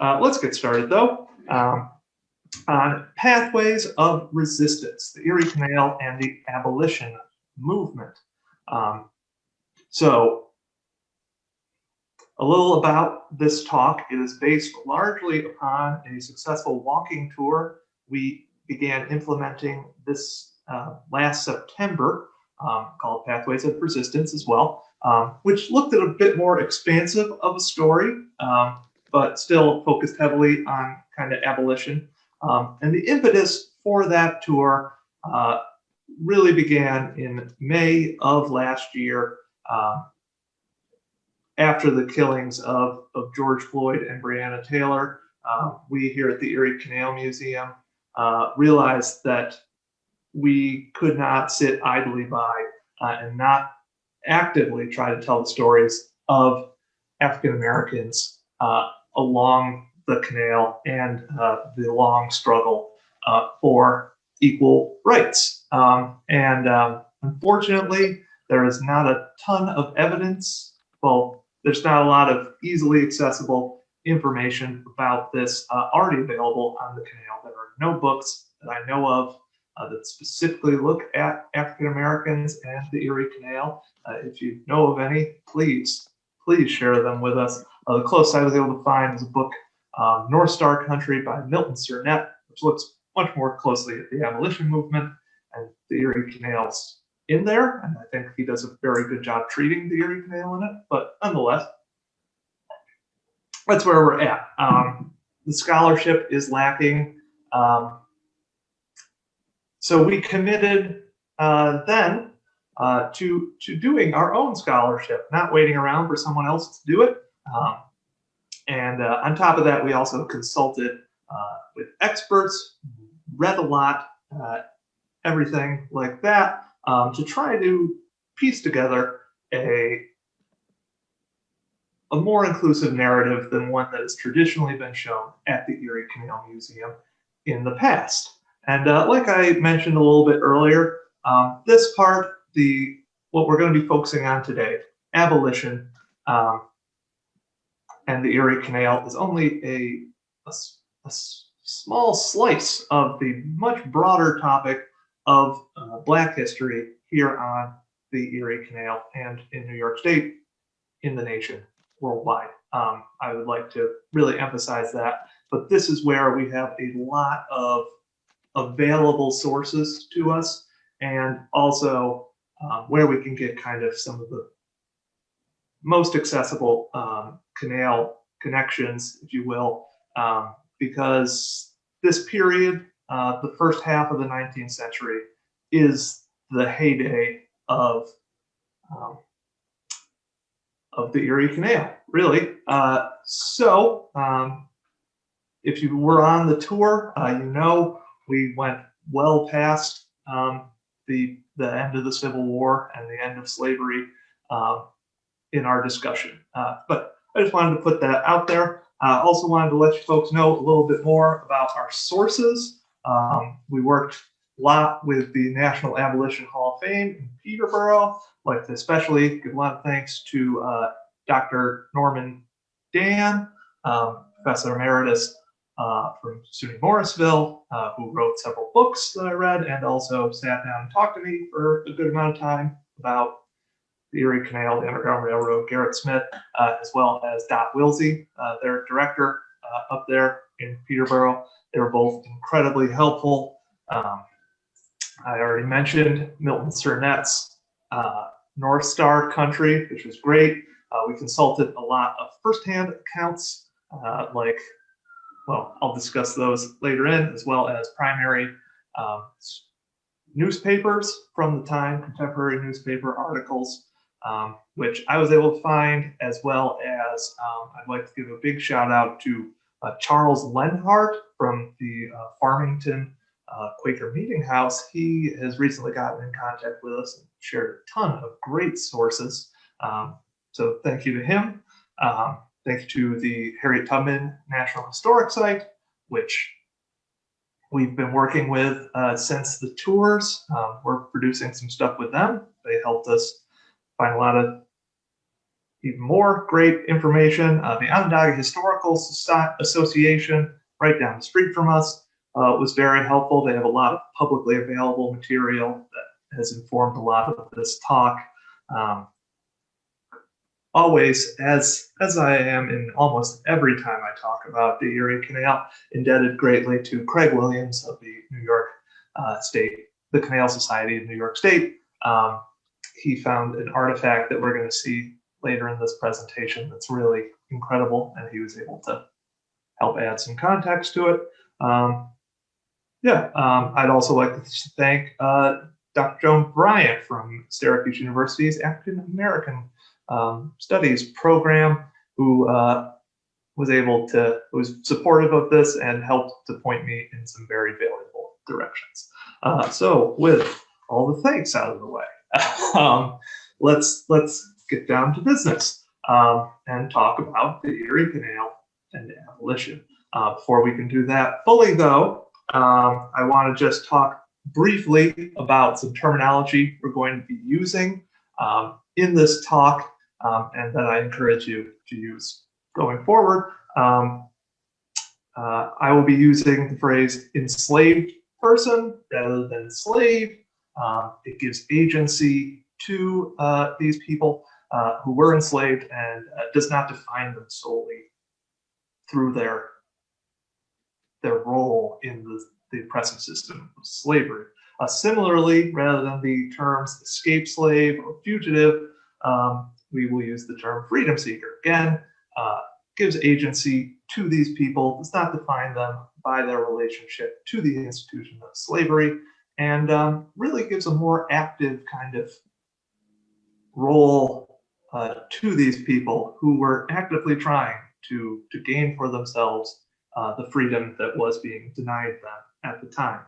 Let's get started though. On pathways of resistance, the Erie Canal and the Abolition movement. So a little about this talk. It is based largely upon a successful walking tour we began implementing this last September, called Pathways of Resistance as well, which looked at a bit more expansive of a story, but still focused heavily on kind of abolition. And the impetus for that tour really began in May of last year, after the killings of George Floyd and Breonna Taylor. We here at the Erie Canal Museum realized that we could not sit idly by and not actively try to tell the stories of African Americans along the canal and the long struggle for equal rights. Unfortunately, there is not a ton of evidence. Well, there's not a lot of easily accessible information about this already available on the canal. There are no books that I know of that specifically look at African Americans and the Erie Canal. If you know of any, please share them with us. The closest I was able to find is a book, North Star Country by Milton Sernett, which looks much more closely at the abolition movement, and the Erie Canal's in there, and I think he does a very good job treating the Erie Canal in it, but nonetheless, that's where we're at. The scholarship is lacking. So we committed then to doing our own scholarship, not waiting around for someone else to do it. And on top of that, we also consulted with experts, read a lot, everything like that, to try to piece together a more inclusive narrative than one that has traditionally been shown at the Erie Canal Museum in the past. And like I mentioned a little bit earlier, this part, what we're going to be focusing on today, abolition and the Erie Canal, is only a small slice of the much broader topic of Black history here on the Erie Canal and in New York State, in the nation, worldwide. I would like to really emphasize that, but this is where we have a lot of available sources to us, and also where we can get kind of some of the most accessible canal connections, if you will, because this period, the first half of the 19th century, is the heyday of the Erie Canal, really. So if you were on the tour, you know we went well past the end of the Civil War and the end of slavery in our discussion. But I just wanted to put that out there. I also wanted to let you folks know a little bit more about our sources. We worked a lot with the National Abolition Hall of Fame in Peterborough. I'd like to especially give a lot of thanks to Dr. Norman Dann, Professor Emeritus from SUNY Morrisville, who wrote several books that I read and also sat down and talked to me for a good amount of time about the Erie Canal, the Underground Railroad, Garrett Smith, as well as Dot Wilsey, their director up there in Peterborough. They were both incredibly helpful. I already mentioned Milton Sernett's North Star Country, which was great. We consulted a lot of firsthand accounts, well, I'll discuss those later in, as well as primary newspapers from the time, contemporary newspaper articles, which I was able to find, as well as I'd like to give a big shout out to Charles Lenhart from the Farmington Quaker Meeting House. He has recently gotten in contact with us and shared a ton of great sources. So thank you to him. Thank you to the Harriet Tubman National Historic Site, which we've been working with since the tours. We're producing some stuff with them. They helped us find a lot of even more great information. The Onondaga Historical Association, right down the street from us, was very helpful. They have a lot of publicly available material that has informed a lot of this talk. Always, as I am in almost every time I talk about the Erie Canal, indebted greatly to Craig Williams of the New York State, the Canal Society of New York State. He found an artifact that we're going to see later in this presentation that's really incredible, and he was able to help add some context to it. I'd also like to thank Dr. Joan Bryant from Syracuse University's African American Studies program, who was supportive of this and helped to point me in some very valuable directions. So with all the thanks out of the way, let's get down to business and talk about the Erie Canal and abolition. Before we can do that fully, though, I want to just talk briefly about some terminology we're going to be using in this talk, and that I encourage you to use going forward. I will be using the phrase enslaved person rather than slave. It gives agency to these people who were enslaved, and does not define them solely through their role in the oppressive system of slavery. Similarly, rather than the terms escaped slave or fugitive, we will use the term freedom seeker. Again, gives agency to these people, does not define them by their relationship to the institution of slavery, and really gives a more active kind of role to these people who were actively trying to gain for themselves the freedom that was being denied them at the time.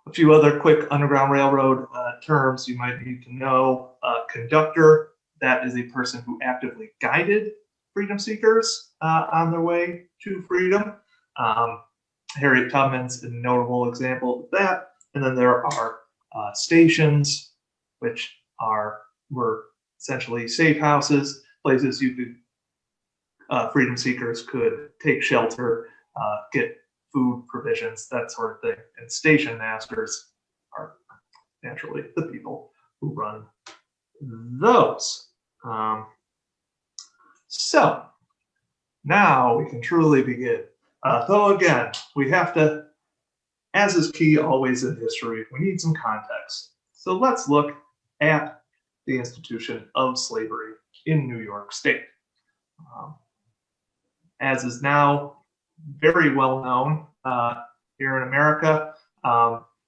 A few other quick Underground Railroad terms you might need to know. Conductor, that is a person who actively guided freedom seekers on their way to freedom. Harriet Tubman's a notable example of that. And then there are stations, which were essentially safe houses, places you could, freedom seekers could take shelter, get food, provisions, that sort of thing. And station masters are naturally the people who run those. So now we can truly begin. Though again, we have to, as is key always in history, we need some context. So let's look at the institution of slavery in New York State. As is now very well known here in America,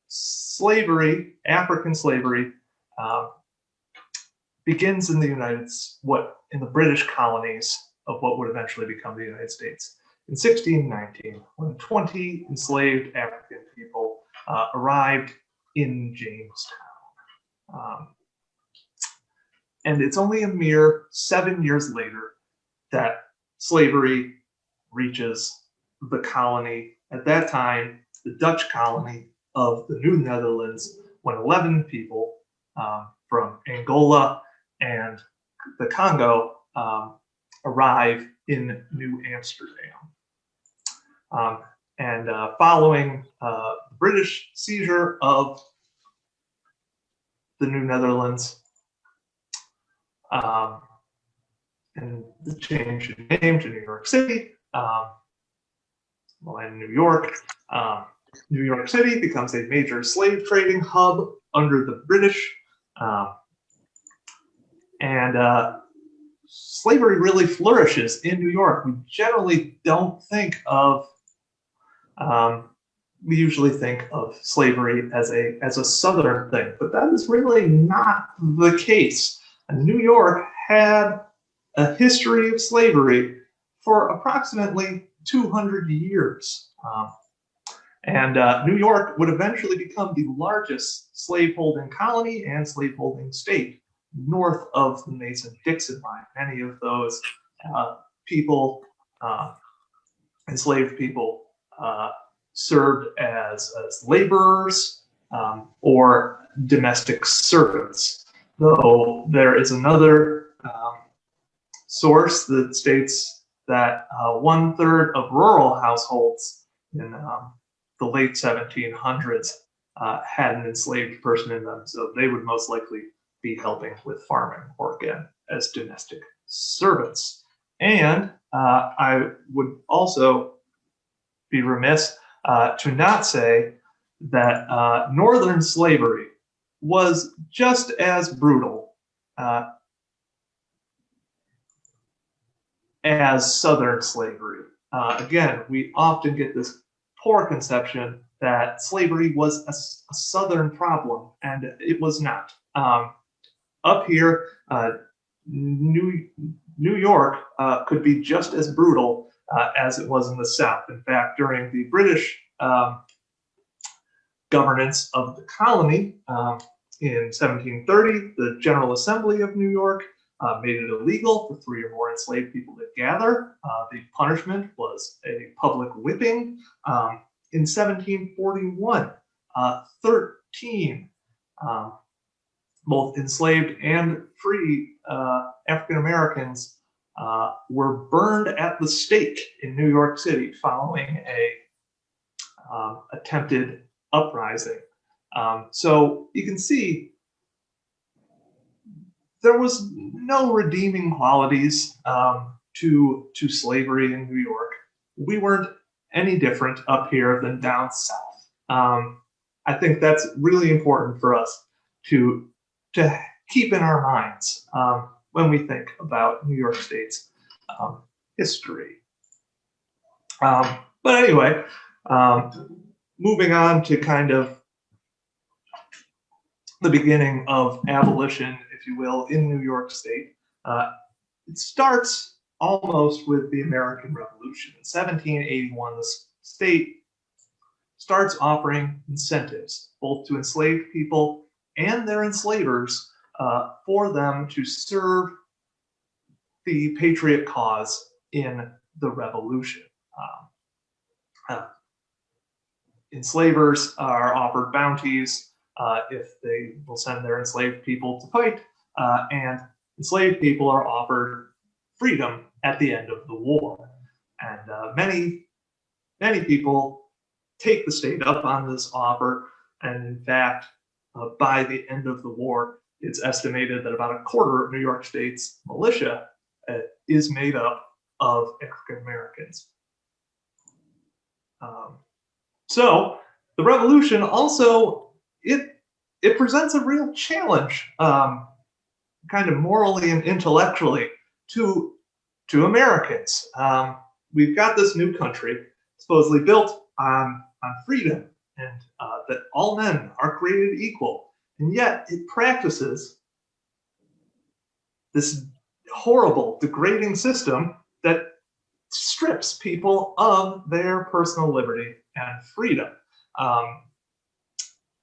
slavery, African slavery, begins in in the British colonies of what would eventually become the United States. In 1619, when 20 enslaved African people arrived in Jamestown. And it's only a mere 7 years later that slavery reaches the colony, at that time, the Dutch colony of the New Netherlands, when 11 people from Angola and the Congo arrive in New Amsterdam. Following the British seizure of the New Netherlands and the change in name to New York City, in New York, New York City becomes a major slave trading hub under the British, and slavery really flourishes in New York. We generally don't think of, we usually think of slavery as a Southern thing, but that is really not the case. And New York had a history of slavery for approximately 200 years. New York would eventually become the largest slaveholding colony and slaveholding state north of the Mason-Dixon line. Many of those people, enslaved people, served as laborers or domestic servants. though there is another source that states that 1/3 of rural households in the late 1700s had an enslaved person in them, so they would most likely be helping with farming or again as domestic servants. And I would also be remiss to not say that Northern slavery was just as brutal as Southern slavery. Again, we often get this poor conception that slavery was a Southern problem, and it was not. Up here, New York could be just as brutal as it was in the South. In fact, during the British governance of the colony in 1730, the General Assembly of New York made it illegal for 3 or more enslaved people to gather. The punishment was a public whipping. In 1741, 13 both enslaved and free African Americans were burned at the stake in New York City following a attempted uprising. So you can see there was no redeeming qualities to slavery in New York. We weren't any different up here than down south. I think that's really important for us to keep in our minds when we think about New York State's history. But anyway, moving on to kind of the beginning of abolition, if you will, in New York State. It starts almost with the American Revolution. In 1781, the state starts offering incentives, both to enslaved people and their enslavers, for them to serve the patriot cause in the Revolution. Enslavers are offered bounties if they will send their enslaved people to fight, and enslaved people are offered freedom at the end of the war. And many people take the state up on this offer, and in fact, by the end of the war, it's estimated that about 1/4 of New York State's militia is made up of African Americans. So the revolution also, it presents a real challenge, kind of morally and intellectually, to Americans. We've got this new country supposedly built on freedom and that all men are created equal, and yet it practices this horrible, degrading system that strips people of their personal liberty and freedom.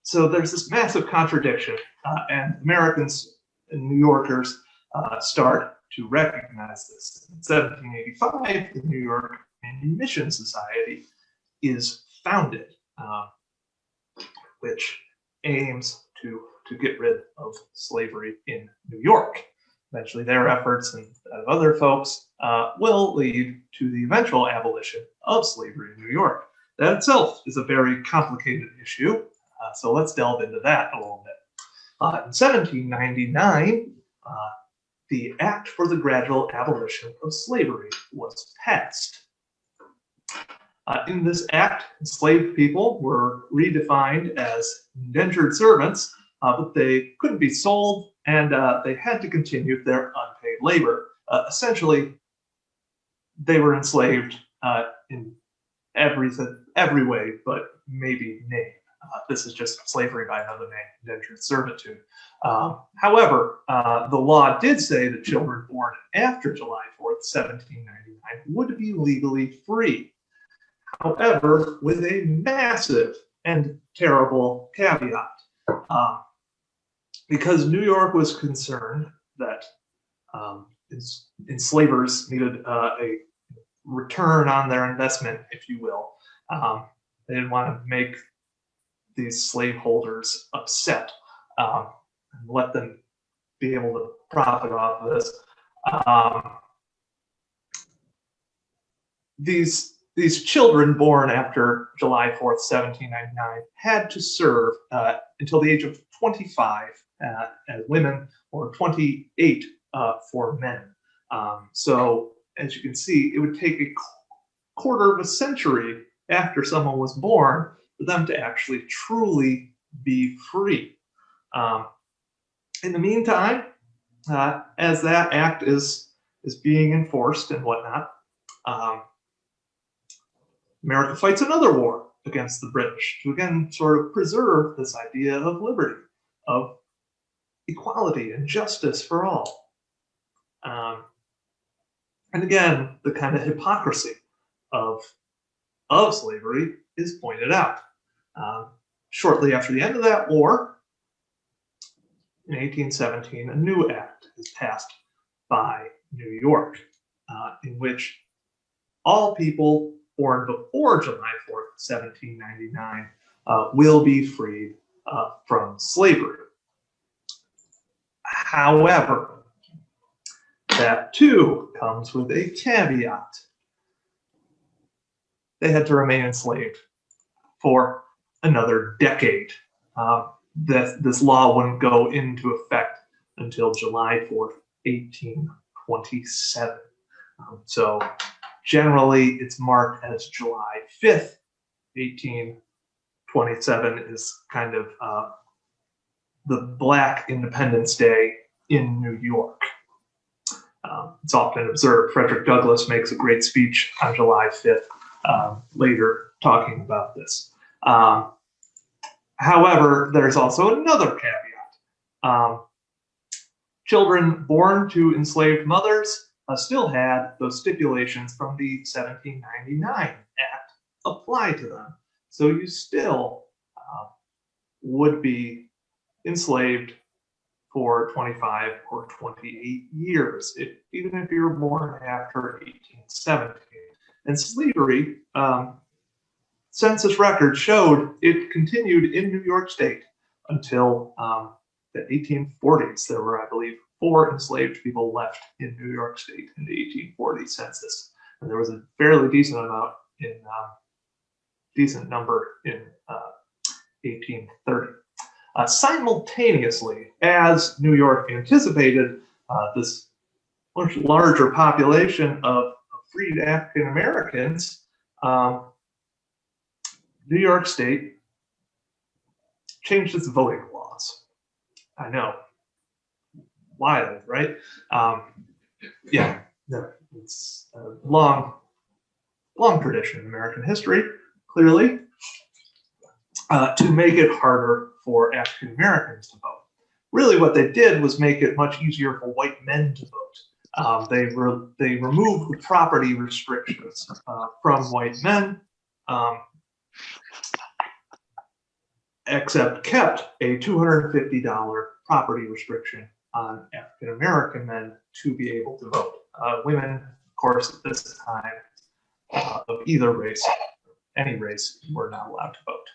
So there's this massive contradiction, and Americans and New Yorkers start to recognize this. In 1785, the New York Manumission Society is founded, which aims to get rid of slavery in New York. Eventually, their efforts and of other folks will lead to the eventual abolition of slavery in New York. That itself is a very complicated issue, so let's delve into that a little bit. In 1799, the Act for the Gradual Abolition of Slavery was passed. In this act, enslaved people were redefined as indentured servants, but they couldn't be sold, and they had to continue their unpaid labor. Essentially, they were enslaved in every way, but maybe name. This is just slavery by another name, indentured servitude. However, the law did say that children born after July 4th, 1799 would be legally free. However, with a massive and terrible caveat. Because New York was concerned that enslavers needed a return on their investment, if you will. They didn't want to make these slaveholders upset and let them be able to profit off of this. These children born after July 4th, 1799, had to serve until the age of 25 as women, or 28 for men. So as you can see, it would take a quarter of a century after someone was born for them to actually truly be free. In the meantime, as that act is being enforced and whatnot, America fights another war against the British to again sort of preserve this idea of liberty, of equality and justice for all. And again, the kind of hypocrisy of slavery is pointed out. Shortly after the end of that war, in 1817, a new act is passed by New York, in which all people born before July 4th, 1799, will be freed from slavery. However, that too comes with a caveat. They had to remain enslaved for another decade. This law wouldn't go into effect until July 4th, 1827. So generally, it's marked as July 5th, 1827 is kind of the Black Independence Day in New York. It's often observed. Frederick Douglass makes a great speech on July 5th later talking about this. However, there's also another caveat. Children born to enslaved mothers still had those stipulations from the 1799 Act apply to them. So you still would be enslaved for 25 or 28 years, even if you were born after 1817. And slavery, census records showed it continued in New York State until the 1840s. There were, I believe, 4 enslaved people left in New York State in the 1840 census, and there was a fairly decent number in 1830. Simultaneously, as New York anticipated this much larger population of freed African Americans, New York State changed its voting laws. I know. Wild, right? Yeah, it's a long tradition in American history, clearly, to make it harder for African Americans to vote. Really, what they did was make it much easier for white men to vote. They removed the property restrictions from white men, except kept a $250 property restriction on African American men to be able to vote. Women, of course, at this time, of either race, any race, were not allowed to vote.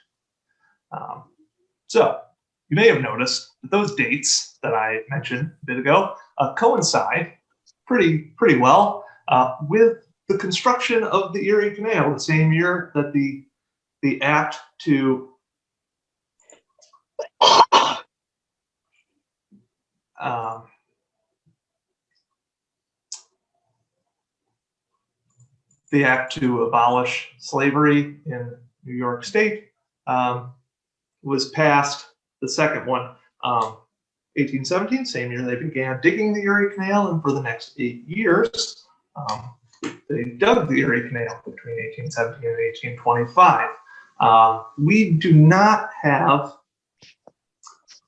So you may have noticed that those dates that I mentioned a bit ago coincide pretty well with the construction of the Erie Canal, the same year that the act to abolish slavery in New York State was passed. The second one, 1817, same year they began digging the Erie Canal, and for the next 8 years, they dug the Erie Canal between 1817 and 1825. We do not have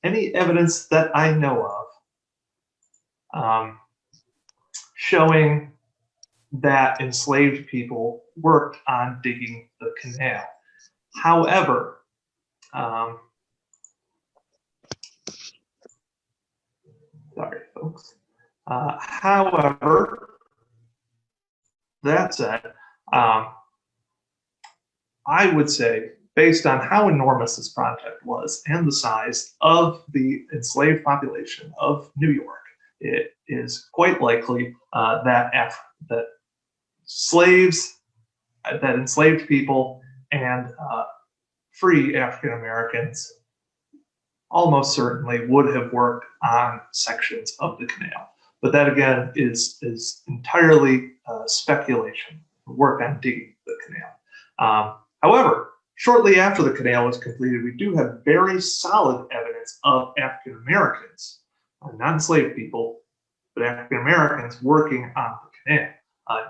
any evidence that I know of showing that enslaved people worked on digging the canal. However, sorry, folks. However, that said, I would say, based on how enormous this project was and the size of the enslaved population of New York, it is quite likely that enslaved people and free African Americans almost certainly would have worked on sections of the canal. But that again is entirely speculation, work on digging the canal. However, shortly after the canal was completed, we do have very solid evidence of African Americans, not enslaved people, but African Americans working on the canal.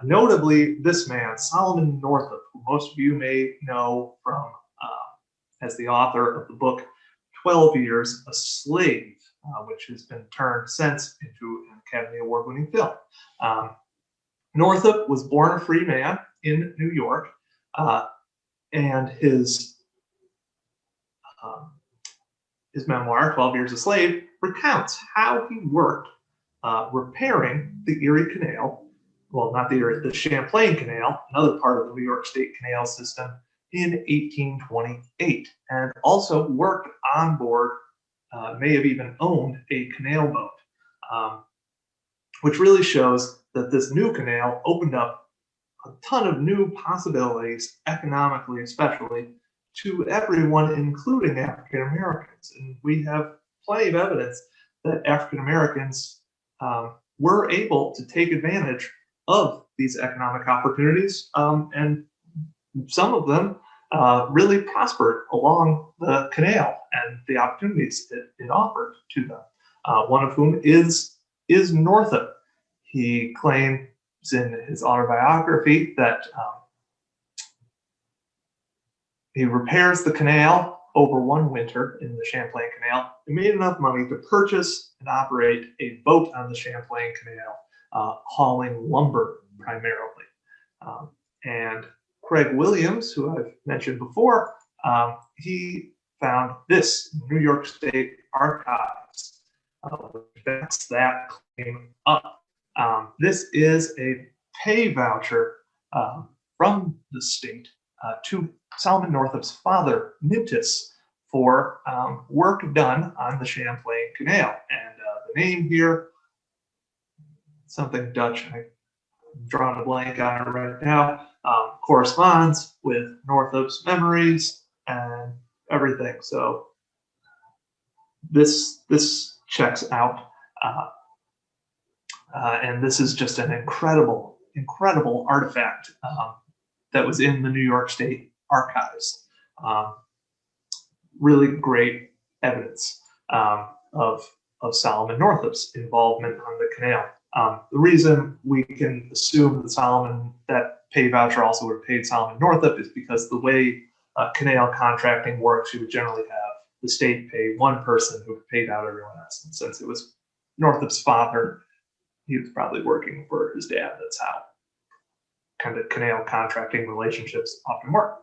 Notably, this man, Solomon Northup, who most of you may know from as the author of the book 12 Years a Slave, which has been turned since into an Academy Award-winning film. Northup was born a free man in New York, and his memoir, 12 Years a Slave, recounts how he worked repairing the Erie Canal, well, not the Erie, the Champlain Canal, another part of the New York State canal system, in 1828, and also worked on board, may have even owned a canal boat, which really shows that this new canal opened up a ton of new possibilities, economically especially, to everyone, including African Americans. And we have plenty of evidence that African Americans were able to take advantage of these economic opportunities, and some of them really prospered along the canal and the opportunities it offered to them. One of whom is Northup. He claims in his autobiography that he repairs the canal over one winter in the Champlain Canal and made enough money to purchase and operate a boat on the Champlain Canal, hauling lumber primarily. And Craig Williams, who I've mentioned before, he found this New York State Archives, which backs that claim up. This is a pay voucher from the state to Solomon Northup's father, Mintus, for work done on the Champlain Canal. And the name here, something Dutch, I'm drawing a blank on it right now, corresponds with Northup's memories and everything. So this checks out. And this is just an incredible artifact that was in the New York State Archives. Really great evidence of Solomon Northup's involvement on the canal. The reason we can assume that that pay voucher also would have paid Solomon Northup is because the way canal contracting works, you would generally have the state pay one person who paid out everyone else. And since it was Northup's father, he was probably working for his dad. That's how kind of canal contracting relationships often work.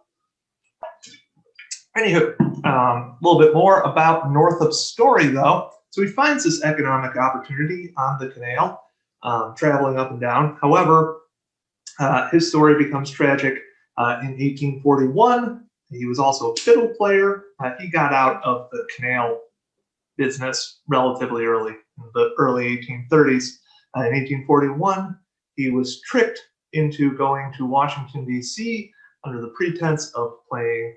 Anywho, a little bit more about Northup's story, though. So he finds this economic opportunity on the canal, traveling up and down. However, his story becomes tragic in 1841. He was also a fiddle player. He got out of the canal business relatively early, in the early 1830s. In 1841, he was tricked into going to Washington, D.C. under the pretense of playing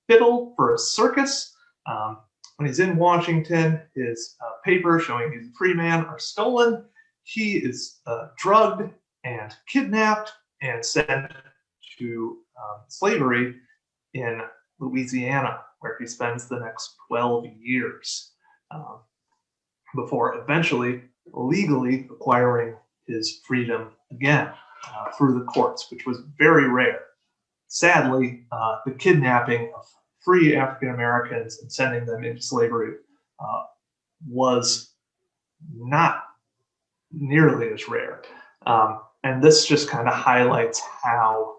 fiddle for a circus. When he's in Washington, his papers showing he's a free man are stolen. He is drugged and kidnapped and sent to slavery in Louisiana, where he spends the next 12 years before eventually legally acquiring his freedom again through the courts, which was very rare. Sadly, the kidnapping of free African Americans and sending them into slavery was not nearly as rare. And this just kind of highlights how,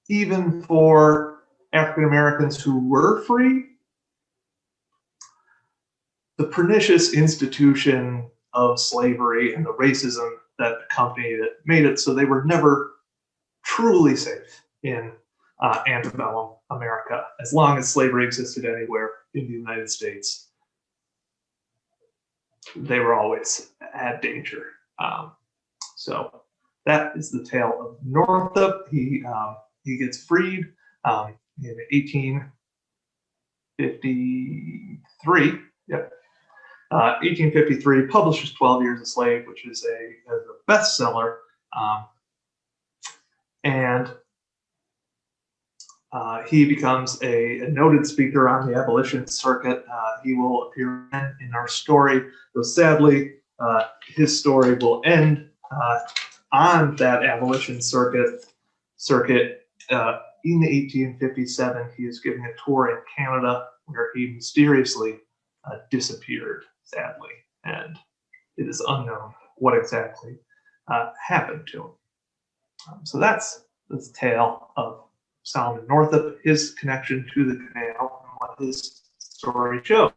even for African Americans who were free, the pernicious institution of slavery and the racism that accompanied it made it so they were never truly safe in antebellum America. As long as slavery existed anywhere in the United States, they were always at danger. So that is the tale of Northup. He gets freed in 1853. Yep. 1853, publishes 12 Years a Slave, which is a bestseller. And he becomes a noted speaker on the abolition circuit. He will appear in our story, though sadly, his story will end on that abolition circuit. In 1857, he is giving a tour in Canada where he mysteriously disappeared, sadly, and it is unknown what exactly happened to him. So that's the tale of Solomon Northup, his connection to the canal, and what his story shows.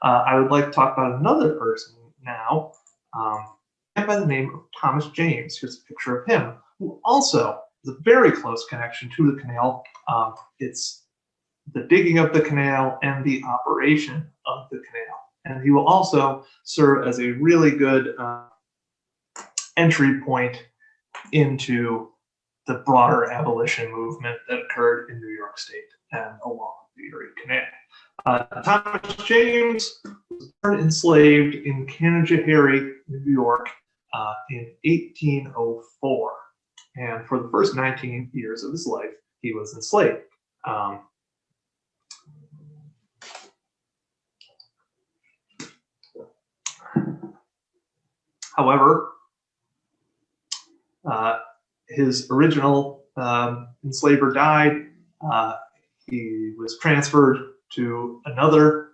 I would like to talk about another person now, by the name of Thomas James. Here's a picture of him, who also has a very close connection to the canal. It's the digging of the canal and the operation of the canal. And he will also serve as a really good entry point into the broader abolition movement that occurred in New York State and along the Erie Canal. Thomas James was born enslaved in Canajoharie, New York, in 1804. And for the first 19 years of his life, he was enslaved. However, his original enslaver died. He was transferred to another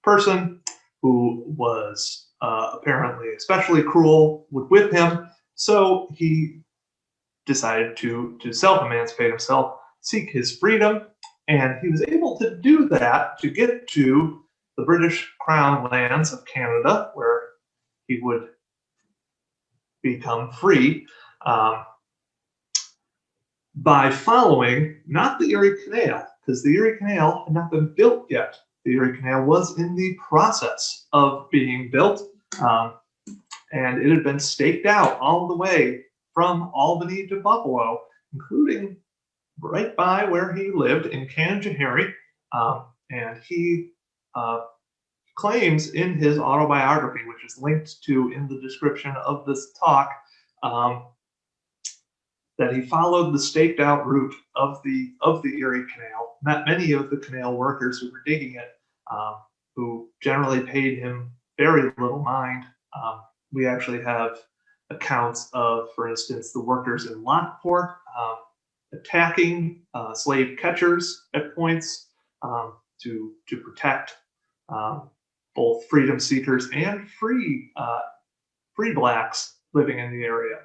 person who was apparently especially cruel, would whip him. So he decided to self-emancipate himself, seek his freedom, and he was able to do that to get to the British Crown lands of Canada, where he would become free by following not the Erie Canal, because the Erie Canal had not been built yet. The Erie Canal was in the process of being built, and it had been staked out all the way from Albany to Buffalo, including right by where he lived in Canajoharie. And he claims in his autobiography, which is linked to in the description of this talk, that he followed the staked out route of the Erie Canal, met many of the canal workers who were digging it, who generally paid him very little mind. We actually have accounts of, for instance, the workers in Lockport attacking slave catchers at points to protect both freedom seekers and free blacks living in the area.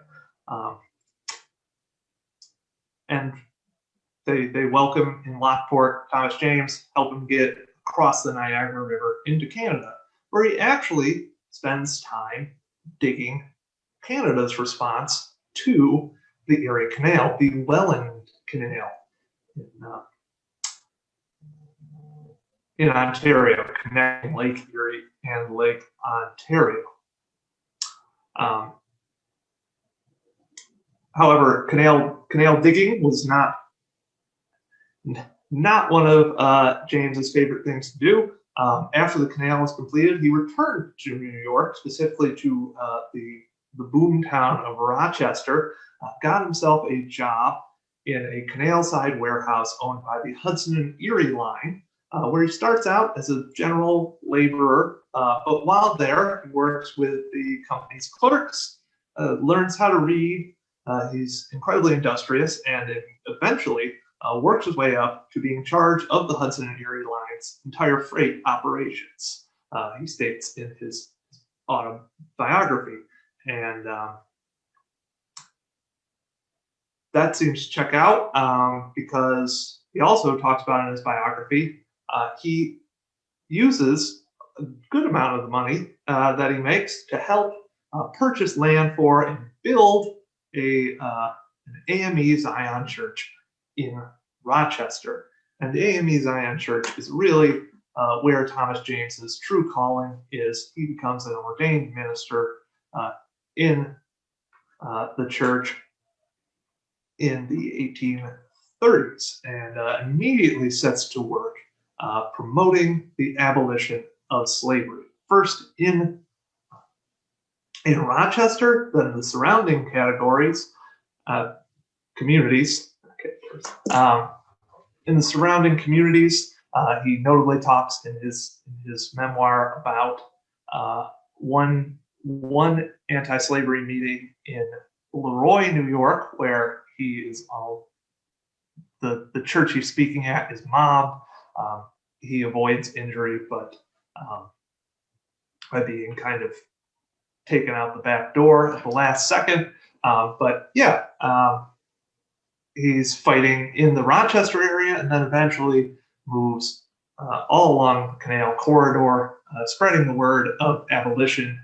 And they welcome in Lockport Thomas James, help him get across the Niagara River into Canada, where he actually spends time digging Canada's response to the Erie Canal, the Welland Canal in Ontario, connecting Lake Erie and Lake Ontario. However, canal digging was not one of James's favorite things to do. After the canal was completed, he returned to New York, specifically to the boom town of Rochester, got himself a job in a canal-side warehouse owned by the Hudson and Erie Line, where he starts out as a general laborer, but while there, he works with the company's clerks, learns how to read. He's incredibly industrious, and eventually works his way up to being in charge of the Hudson and Erie Line's entire freight operations. He states in his autobiography, and that seems to check out because he also talks about in his biography, he uses a good amount of the money that he makes to help purchase land for and build an AME Zion church in Rochester. And the AME Zion Church is really where Thomas James's true calling is. He becomes an ordained minister in the church in the 1830s and immediately sets to work promoting the abolition of slavery. First in Rochester, then the surrounding communities. In the surrounding communities, he notably talks in his memoir about one anti-slavery meeting in Leroy, New York, where he is the church he's speaking at is mobbed. He avoids injury, but by being kind of taken out the back door at the last second. He's fighting in the Rochester area and then eventually moves all along the canal corridor, spreading the word of abolition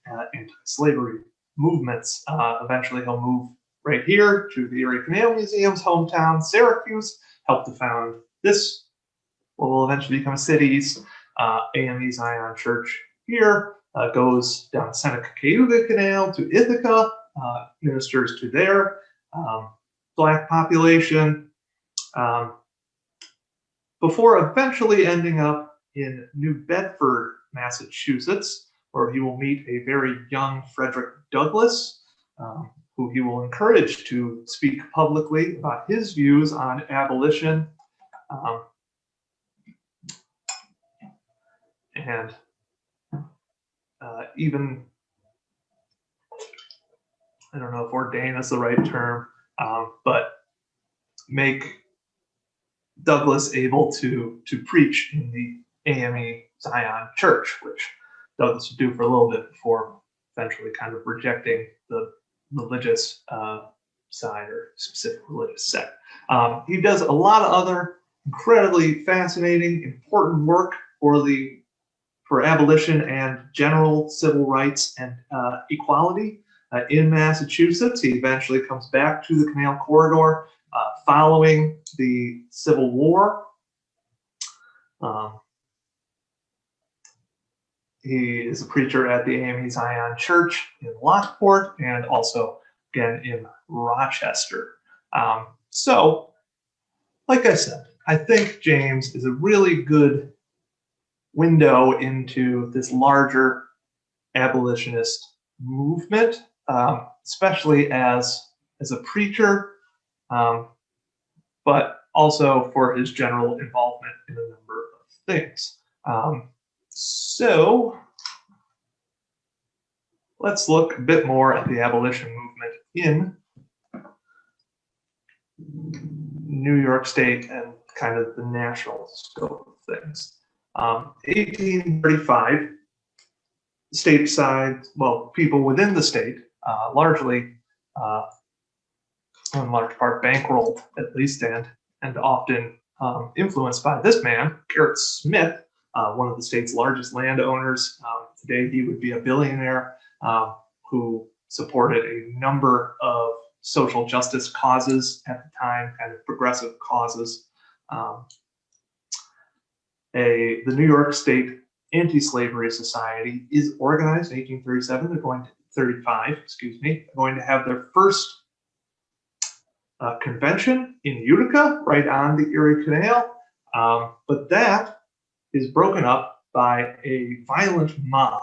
and anti-slavery movements. Eventually he'll move right here to the Erie Canal Museum's hometown, Syracuse, helped to found this, what will eventually become a city's AME Zion Church here, goes down Seneca Cayuga Canal to Ithaca, ministers to their Black population, before eventually ending up in New Bedford, Massachusetts, where he will meet a very young Frederick Douglass, who he will encourage to speak publicly about his views on abolition. Even, I don't know if ordain is the right term, but make Douglass able to preach in the AME Zion Church, which Douglass would do for a little bit before eventually kind of rejecting the religious side or specific religious sect. He does a lot of other incredibly fascinating, important work for abolition and general civil rights and equality in Massachusetts. He eventually comes back to the Canal Corridor following the Civil War. He is a preacher at the AME Zion Church in Lockport and also again in Rochester. So, like I said, I think James is a really good window into this larger abolitionist movement, especially as a preacher, but also for his general involvement in a number of things. So let's look a bit more at the abolition movement in New York State and kind of the national scope of things. 1835, stateside, well, people within the state, largely, in large part, bankrolled at least, and often influenced by this man, Gerrit Smith, one of the state's largest landowners. Today, he would be a billionaire who supported a number of social justice causes at the time, kind of progressive causes. The New York State Anti-Slavery Society is organized in 1837. They're going to have their first convention in Utica, right on the Erie Canal. But that is broken up by a violent mob.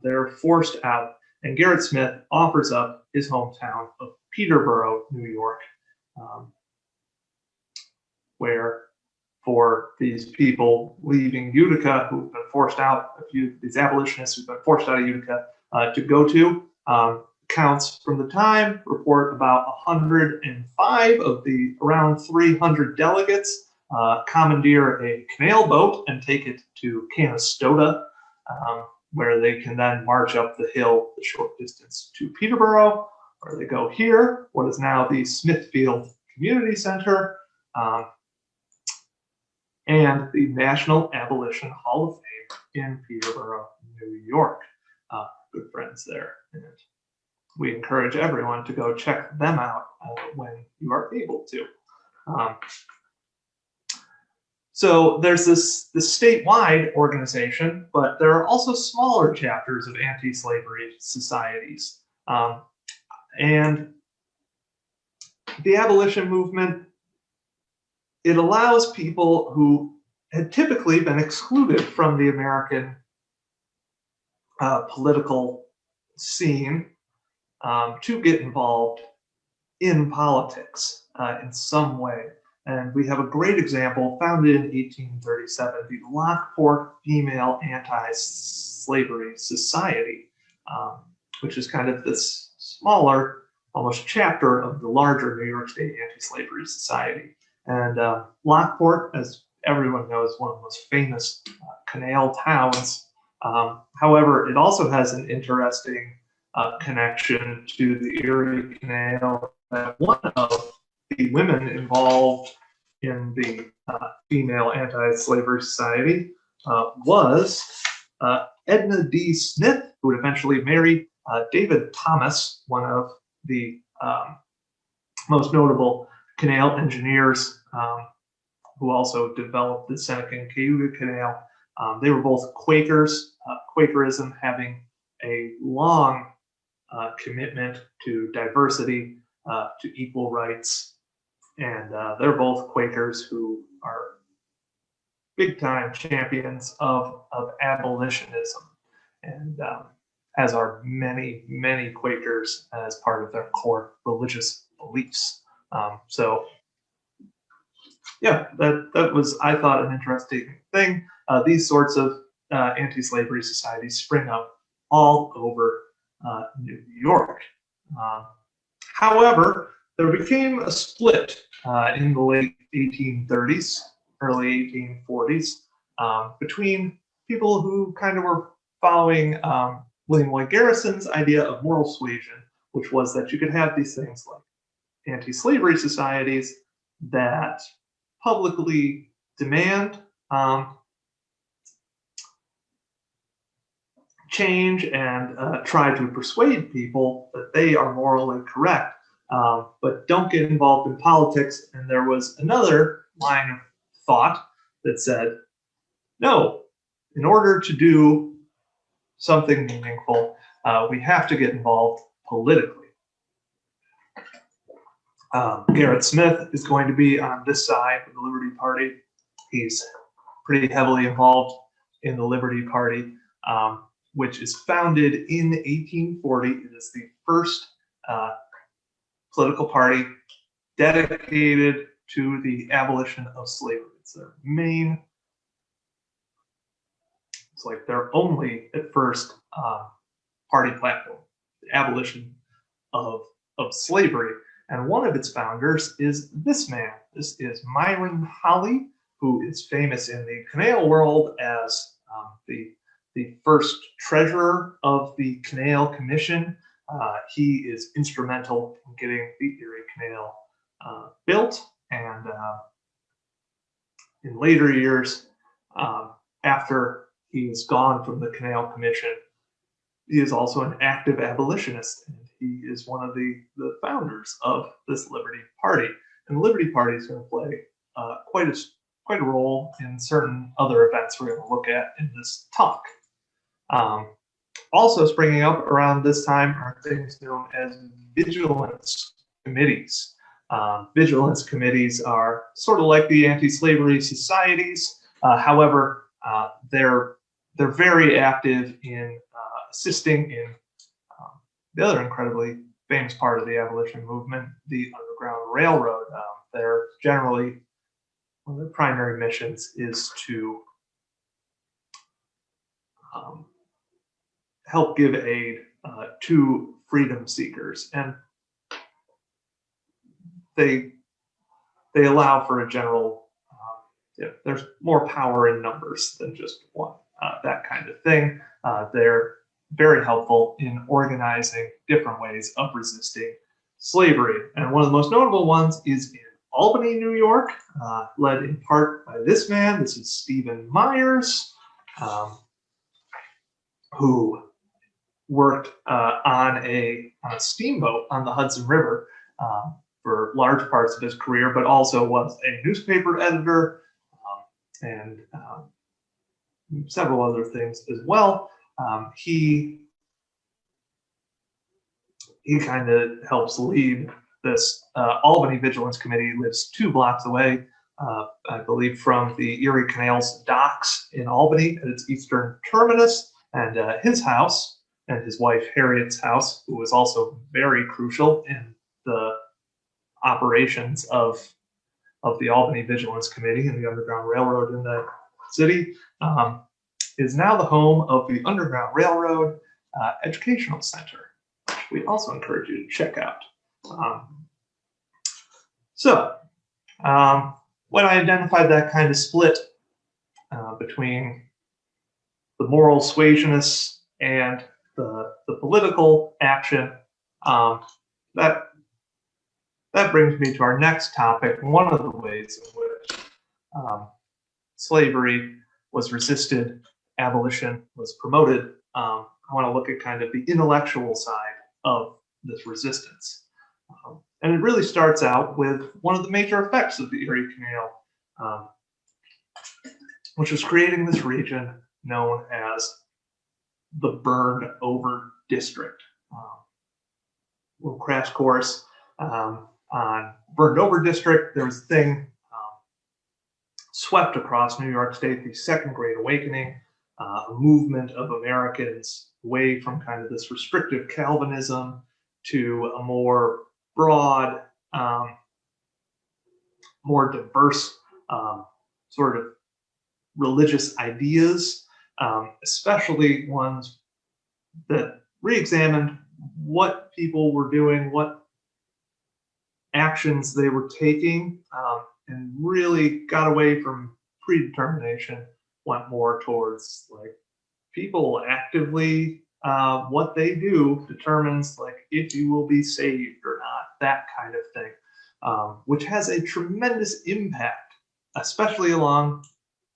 They're forced out, and Gerrit Smith offers up his hometown of Peterborough, New York, where for these people leaving Utica who've been forced out, these abolitionists who've been forced out of Utica to go to, counts from the time report about 105 of the around 300 delegates commandeer a canal boat and take it to Canastota, where they can then march up the hill the short distance to Peterborough, where they go here, what is now the Smithfield Community Center, and the National Abolition Hall of Fame in Peterborough, New York. Good friends there. And we encourage everyone to go check them out when you are able to. Um, so there's this statewide organization, but there are also smaller chapters of anti-slavery societies. And the abolition movement, it allows people who had typically been excluded from the American political scene to get involved in politics in some way. And we have a great example founded in 1837, the Lockport Female Anti-Slavery Society, which is kind of this smaller, almost chapter of the larger New York State Anti-Slavery Society. And Lockport, as everyone knows, is one of the most famous canal towns. However, it also has an interesting connection to the Erie Canal. One of the women involved in the Female Anti-Slavery Society was Edna D. Smith, who would eventually marry David Thomas, one of the most notable canal engineers who also developed the Seneca and Cayuga Canal. They were both Quakers, Quakerism having a long commitment to diversity, to equal rights. And they're both Quakers who are big time champions of abolitionism, and as are many, many Quakers as part of their core religious beliefs. So yeah, that was, I thought, an interesting thing. These sorts of anti-slavery societies spring up all over New York. However, there became a split in the late 1830s, early 1840s, between people who kind of were following William Lloyd Garrison's idea of moral suasion, which was that you could have these things like anti-slavery societies that publicly demand change and try to persuade people that they are morally correct, but don't get involved in politics. And there was another line of thought that said, no, in order to do something meaningful, we have to get involved politically. Garrett Smith is going to be on this side of the Liberty Party. He's pretty heavily involved in the Liberty Party, which is founded in 1840. It is the first political party dedicated to the abolition of slavery. It's their main, it's like their only, at first, party platform, the abolition of slavery. And one of its founders is this man. This is Myron Holley, who is famous in the canal world as the first treasurer of the Canal Commission. He is instrumental in getting the Erie Canal built, and in later years, after he is gone from the Canal Commission, he is also an active abolitionist, and he is one of the founders of this Liberty Party. And the Liberty Party is going to play quite a role in certain other events we're going to look at in this talk. Also springing up around this time are things known as vigilance committees. Vigilance committees are sort of like the anti-slavery societies. However, they're very active in assisting in the other incredibly famous part of the abolition movement, the Underground Railroad. They're generally, one of their primary missions is to help give aid to freedom seekers, and they allow for a general, there's more power in numbers than just one, that kind of thing. They're very helpful in organizing different ways of resisting slavery. And one of the most notable ones is in Albany, New York, led in part by this man. This is Stephen Myers, who worked on a steamboat on the Hudson River for large parts of his career, but also was a newspaper editor and several other things as well. He kind of helps lead this Albany Vigilance Committee. Lives 2 blocks away, I believe, from the Erie Canal's docks in Albany at its eastern terminus. And his house and his wife Harriet's house, who was also very crucial in the operations of the Albany Vigilance Committee and the Underground Railroad in the city, is now the home of the Underground Railroad Educational Center, which we also encourage you to check out. When I identified that kind of split between the moral suasionists and the political action, that brings me to our next topic. One of the ways in which slavery was resisted, abolition was promoted. I want to look at kind of the intellectual side of this resistance. And it really starts out with one of the major effects of the Erie Canal, which was creating this region known as the burned over district. Little crash course on burned over district. There was a thing swept across New York State, the Second Great Awakening, a movement of Americans away from kind of this restrictive Calvinism to a more broad, more diverse sort of religious ideas, especially ones that re-examined what people were doing, what actions they were taking, and really got away from predetermination, went more towards like people actively, what they do determines like if you will be saved or not, that kind of thing, which has a tremendous impact, especially along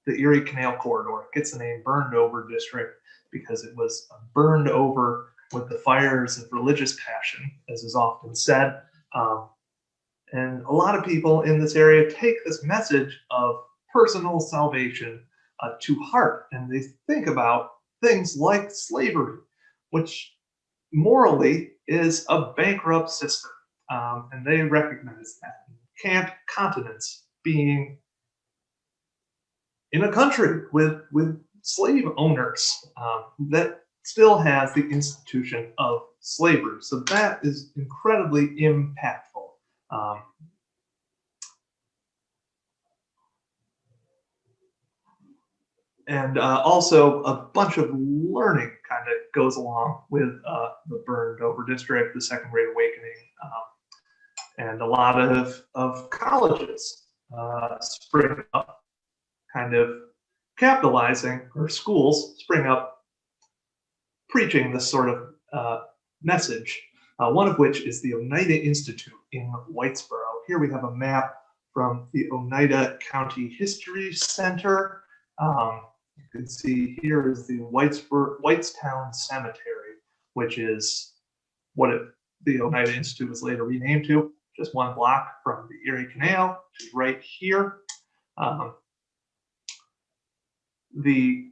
the Erie Canal corridor. It gets the name burned over district because it was burned over with the fires of religious passion, as is often said. And a lot of people in this area take this message of personal salvation to heart, and they think about things like slavery, which morally is a bankrupt system, and they recognize that. Continents being in a country with slave owners that still has the institution of slavery. So that is incredibly impactful. And also a bunch of learning kind of goes along with the burned over district, the Second Great Awakening, and a lot of colleges spring up, kind of capitalizing, or schools spring up preaching this sort of message, one of which is the Oneida Institute in Whitesboro. Here we have a map from the Oneida County History Center. You can see here is the Whitestown Cemetery, which is what the Oneida Institute was later renamed to, just 1 block from the Erie Canal, which is right here. The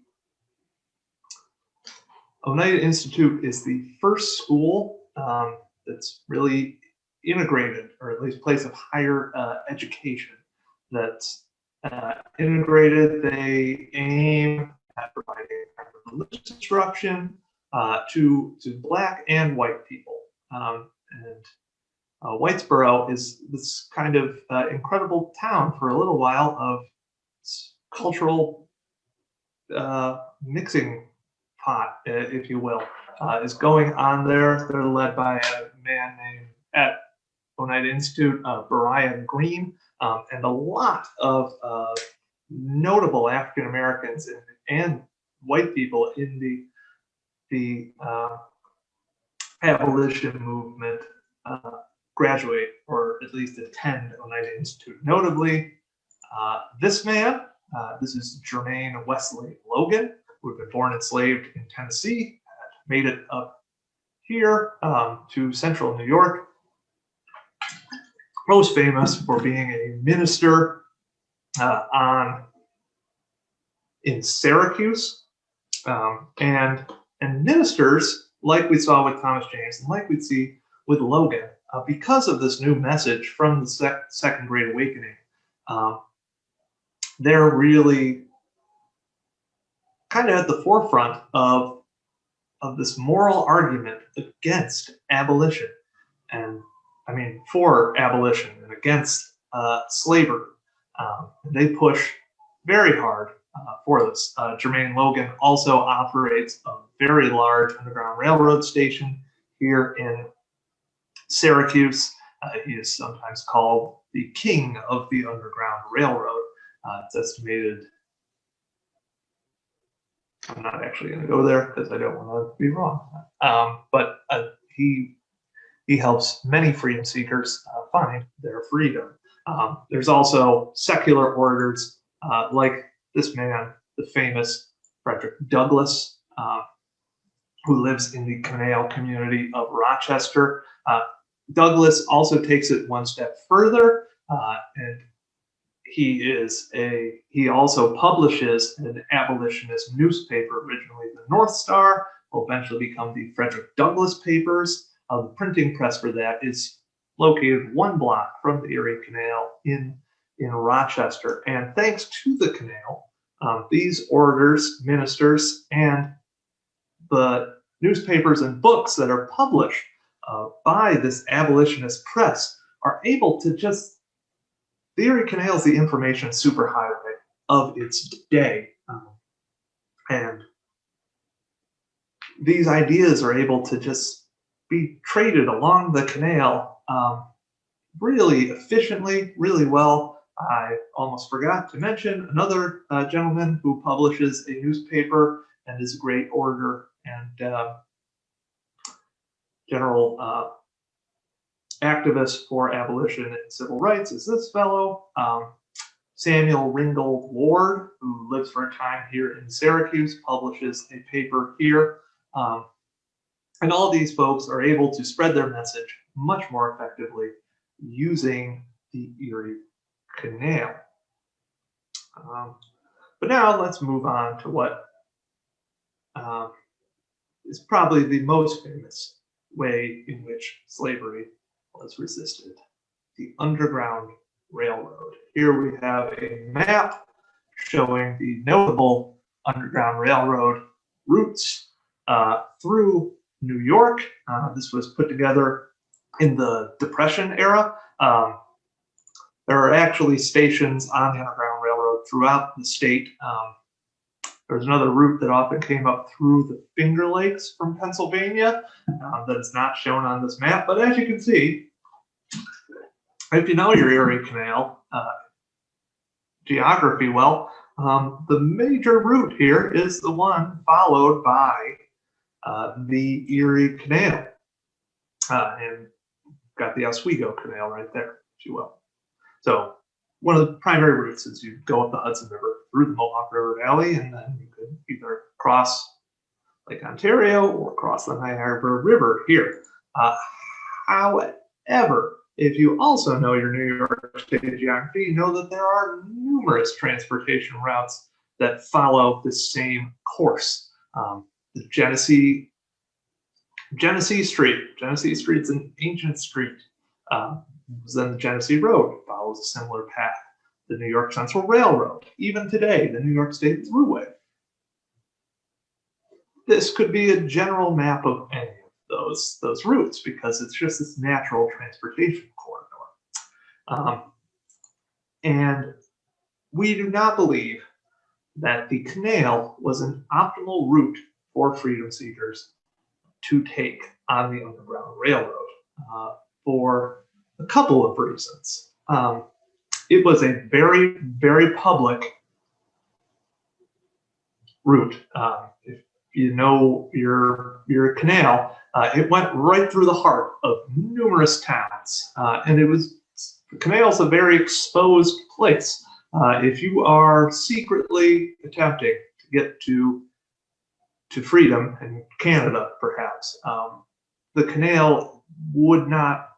Oneida Institute is the first school that's really integrated, or at least place of higher education that's integrated. They aim at providing religious instruction to Black and white people. And Whitesboro is this kind of incredible town for a little while of cultural mixing pot, if you will, is going on there. They're led by a man named at Oneida Institute, Brian Green, and a lot of notable African Americans and white people in the abolition movement graduate or at least attend Oneida Institute. Notably, this man, this is Jermaine Wesley Logan, who had been born enslaved in Tennessee, made it up here to central New York, most famous for being a minister in Syracuse, and ministers, like we saw with Thomas James and like we'd see with Logan, because of this new message from the Second Great Awakening, they're really kind of at the forefront of this moral argument against abolition, and I mean for abolition and against slavery. They push very hard for this. Jermaine Logan also operates a very large Underground Railroad station here in Syracuse. He is sometimes called the king of the Underground Railroad. It's estimated, I'm not actually going to go there because I don't want to be wrong, but he helps many freedom seekers find their freedom. There's also secular orders like this man, the famous Frederick Douglass, who lives in the Canal community of Rochester. Douglass also takes it one step further, and he also publishes an abolitionist newspaper, originally the North Star, will eventually become the Frederick Douglass Papers. The printing press for that is located one block from the Erie Canal in Rochester. And thanks to the canal, these orders, ministers, and the newspapers and books that are published by this abolitionist press are able to just, the Erie Canal is the information superhighway of its day. And these ideas are able to just be traded along the canal really efficiently, really well. I almost forgot to mention another gentleman who publishes a newspaper and is a great orator and general activist for abolition and civil rights is this fellow, Samuel Ringgold Ward, who lives for a time here in Syracuse, publishes a paper here. And all these folks are able to spread their message much more effectively using the Erie Canal. But now let's move on to what is probably the most famous way in which slavery was resisted, the Underground Railroad. Here we have a map showing the notable Underground Railroad routes through New York. This was put together in the Depression era. There are actually stations on the Underground Railroad throughout the state. There's another route that often came up through the Finger Lakes from Pennsylvania that is not shown on this map. But as you can see, if you know your Erie Canal geography well, the major route here is the one followed by the Erie Canal. And got the Oswego Canal right there, if you will. So one of the primary routes is you go up the Hudson River through the Mohawk River Valley, and then you could either cross Lake Ontario or cross the Niagara River here. However, if you also know your New York State geography, you know that there are numerous transportation routes that follow the same course. The Genesee Street. Genesee Street's an ancient street. Then the Genesee Road follows a similar path. The New York Central Railroad, even today, the New York State Thruway. This could be a general map of any of those routes because it's just this natural transportation corridor. And we do not believe that the canal was an optimal route for freedom seekers to take on the Underground Railroad for a couple of reasons. It was a very, very public route. If you know your canal, it went right through the heart of numerous towns, and the canal's a very exposed place. If you are secretly attempting to get to freedom in Canada, perhaps, the canal would not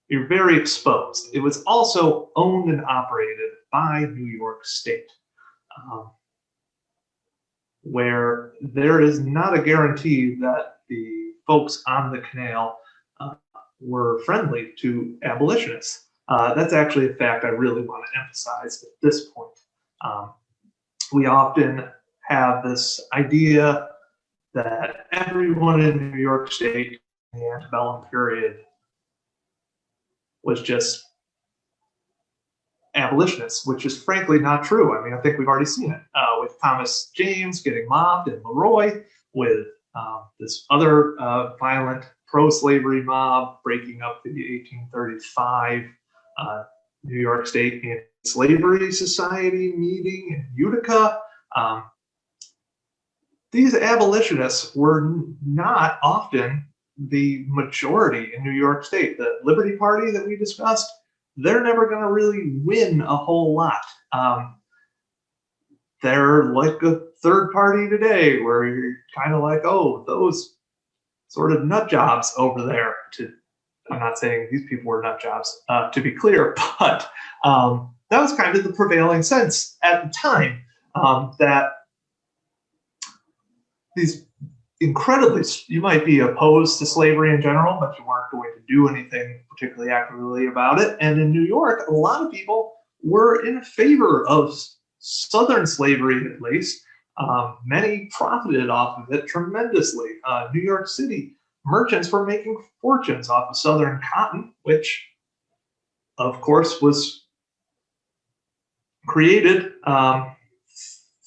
you're very exposed. It was also owned and operated by New York State, where there is not a guarantee that the folks on the canal were friendly to abolitionists. That's actually a fact I really want to emphasize at this point. We often have this idea that everyone in New York State in the antebellum period was just abolitionists, which is frankly not true. I mean, I think we've already seen it with Thomas James getting mobbed in Leroy, with this other violent pro-slavery mob breaking up the 1835 New York State Anti-Slavery Society meeting in Utica. These abolitionists were not often the majority in New York State. The Liberty Party that we discussed, they're never going to really win a whole lot. They're like a third party today, where you're kind of like, oh, those sort of nut jobs over there. I'm not saying these people were nut jobs, to be clear, but that was kind of the prevailing sense at the time, that these incredibly, you might be opposed to slavery in general, but you weren't going to do anything particularly actively about it. And in New York, a lot of people were in favor of Southern slavery, at least. Many profited off of it tremendously. New York City merchants were making fortunes off of Southern cotton, which, of course, was created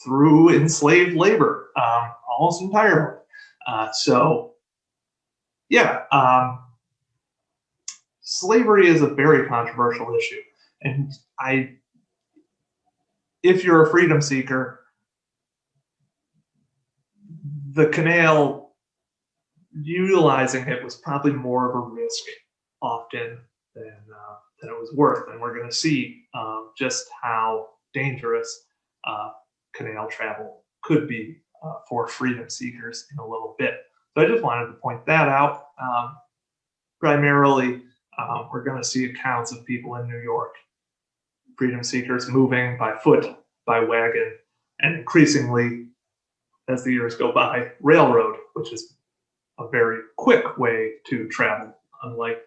through enslaved labor, almost entirely. Slavery is a very controversial issue. And if you're a freedom seeker, the canal, utilizing it was probably more of a risk often than it was worth. And we're going to see just how dangerous canal travel could be for freedom seekers in a little bit. So I just wanted to point that out. Primarily, we're going to see accounts of people in New York, freedom seekers moving by foot, by wagon, and increasingly, as the years go by, railroad, which is a very quick way to travel, unlike,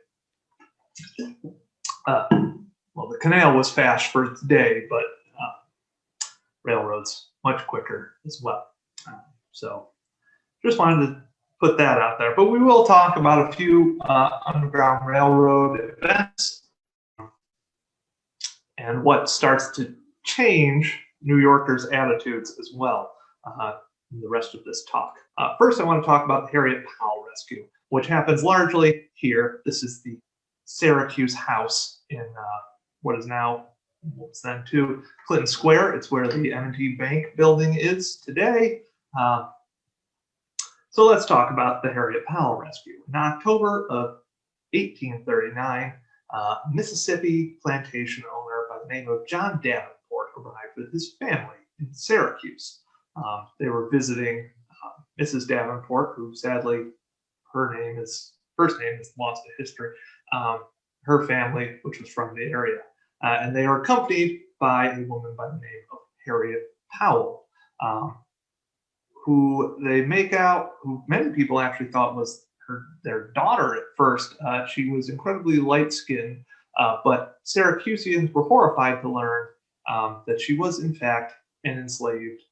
well, the canal was fast for its day, but railroads much quicker as well. So just wanted to put that out there. But we will talk about a few Underground Railroad events and what starts to change New Yorkers' attitudes as well in the rest of this talk. First, I want to talk about the Harriet Powell rescue, which happens largely here. This is the Syracuse house in what is now, what was then to Clinton Square. It's where the M&T Bank building is today. So let's talk about the Harriet Powell rescue. In October of 1839, Mississippi plantation owner by the name of John Davenport arrived with his family in Syracuse. They were visiting Mrs. Davenport, who sadly, first name is lost to history, her family, which was from the area. And they were accompanied by a woman by the name of Harriet Powell, who they make out, who many people actually thought was their daughter at first. She was incredibly light-skinned, but Syracuseans were horrified to learn that she was, in fact, an enslaved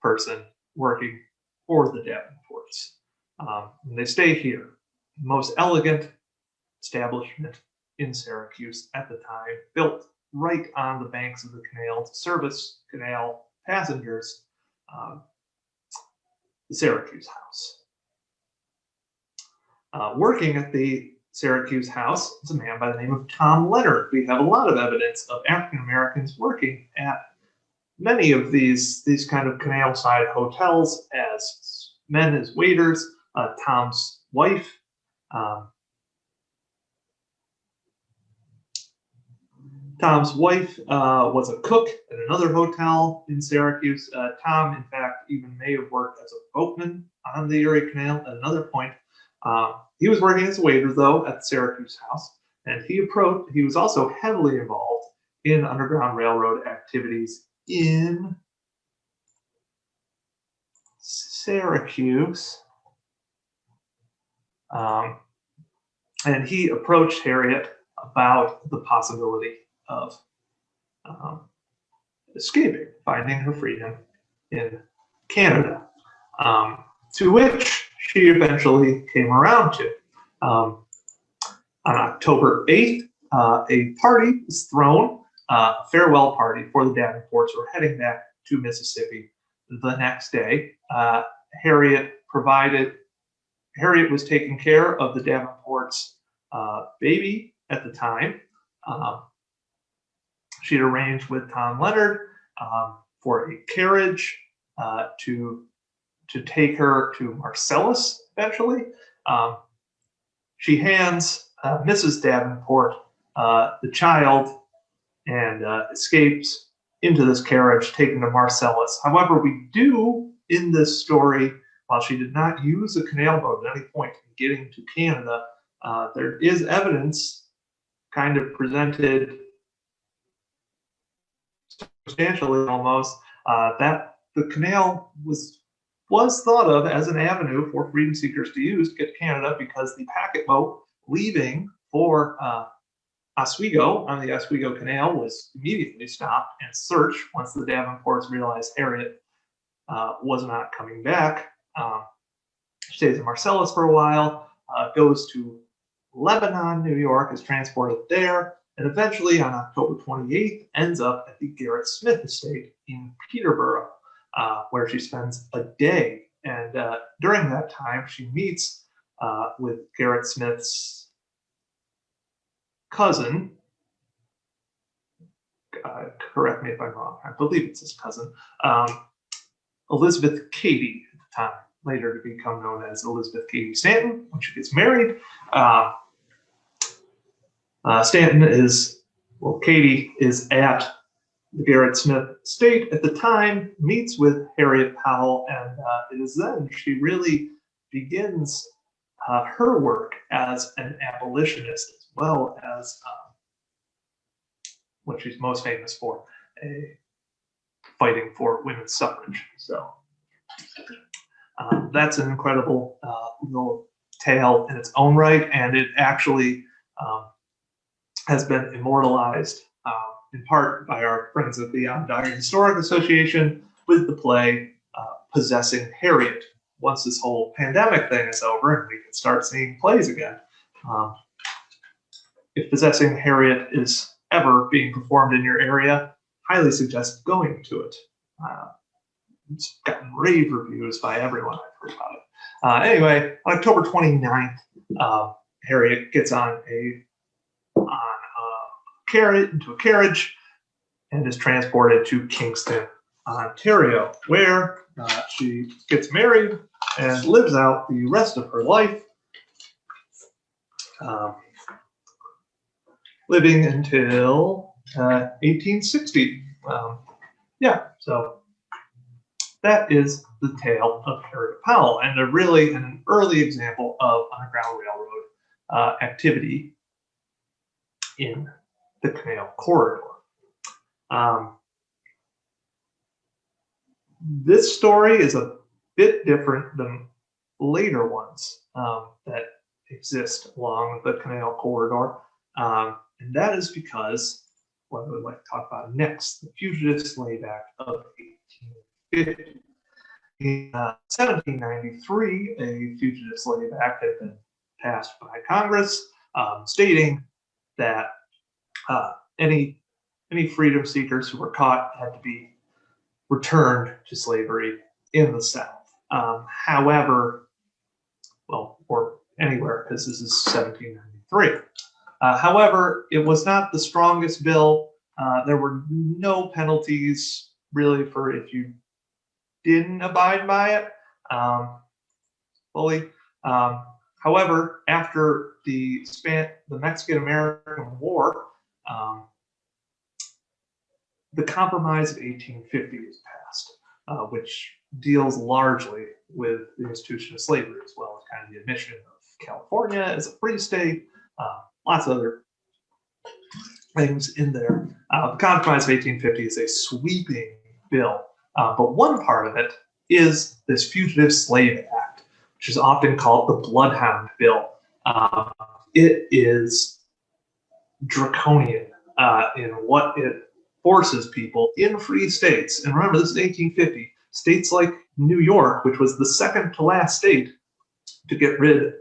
person working for the Davenports. And they stay here. The most elegant establishment in Syracuse at the time, built right on the banks of the canal to service canal passengers, the Syracuse House. Working at the Syracuse House is a man by the name of Tom Leonard. We have a lot of evidence of African Americans working at many of these kind of canal-side hotels as men, as waiters. Tom's wife, was a cook at another hotel in Syracuse. Tom, in fact, even may have worked as a boatman on the Erie Canal at another point. He was working as a waiter, though, at the Syracuse house, and he was also heavily involved in Underground Railroad activities in Syracuse. And he approached Harriet about the possibility of escaping, finding her freedom in Canada, to which she eventually came around to. On October 8th, a party was thrown, a farewell party for the Davenports who were heading back to Mississippi the next day. Harriet was taking care of the Davenports' baby at the time. She'd arranged with Tom Leonard for a carriage to take her to Marcellus eventually. She hands Mrs. Davenport the child and escapes into this carriage taken to Marcellus. However, we do in this story, while she did not use a canal boat at any point in getting to Canada, there is evidence kind of presented substantially almost that the canal was thought of as an avenue for freedom seekers to use to get to Canada, because the packet boat leaving for Oswego on the Oswego Canal was immediately stopped and searched once the Davenports realized Harriet was not coming back. She stays in Marcellus for a while, goes to Lebanon, New York, is transported there, and eventually on October 28th ends up at the Garrett Smith estate in Peterborough, where she spends a day. And during that time, she meets with Garrett Smith's cousin. Correct me if I'm wrong. I believe it's his cousin, Elizabeth Cady at the time, later to become known as Elizabeth Cady Stanton when she gets married. Cady is at the Garrett Smith estate at the time, meets with Harriet Powell, and it is then she really begins her work as an abolitionist, as well as what she's most famous for, fighting for women's suffrage. So that's an incredible little tale in its own right, and it actually has been immortalized in part by our friends at the Onondaga Historic Association with the play Possessing Harriet. Once this whole pandemic thing is over and we can start seeing plays again, if Possessing Harriet is ever being performed in your area, highly suggest going to it. It's gotten rave reviews by everyone I've heard about it. Anyway, on October 29th, Harriet gets into a carriage and is transported to Kingston, Ontario, where she gets married and lives out the rest of her life, living until 1860. So that is the tale of Harriet Powell, and an early example of Underground Railroad activity in the Canal Corridor. This story is a bit different than later ones that exist along the Canal Corridor, and that is because what I would like to talk about next, the Fugitive Slave Act of 1850. In 1793, a Fugitive Slave Act had been passed by Congress, stating that any freedom seekers who were caught had to be returned to slavery in the South. However, or anywhere, because this is 1793. However, it was not the strongest bill. There were no penalties really for if you didn't abide by it fully. However, after the Mexican-American War, the Compromise of 1850 is passed, which deals largely with the institution of slavery, as well as kind of the admission of California as a free state, lots of other things in there. The Compromise of 1850 is a sweeping bill, but one part of it is this Fugitive Slave Act, which is often called the Bloodhound Bill. It is draconian in what it forces people in free states. And remember, this is 1850. States like New York, which was the second to last state to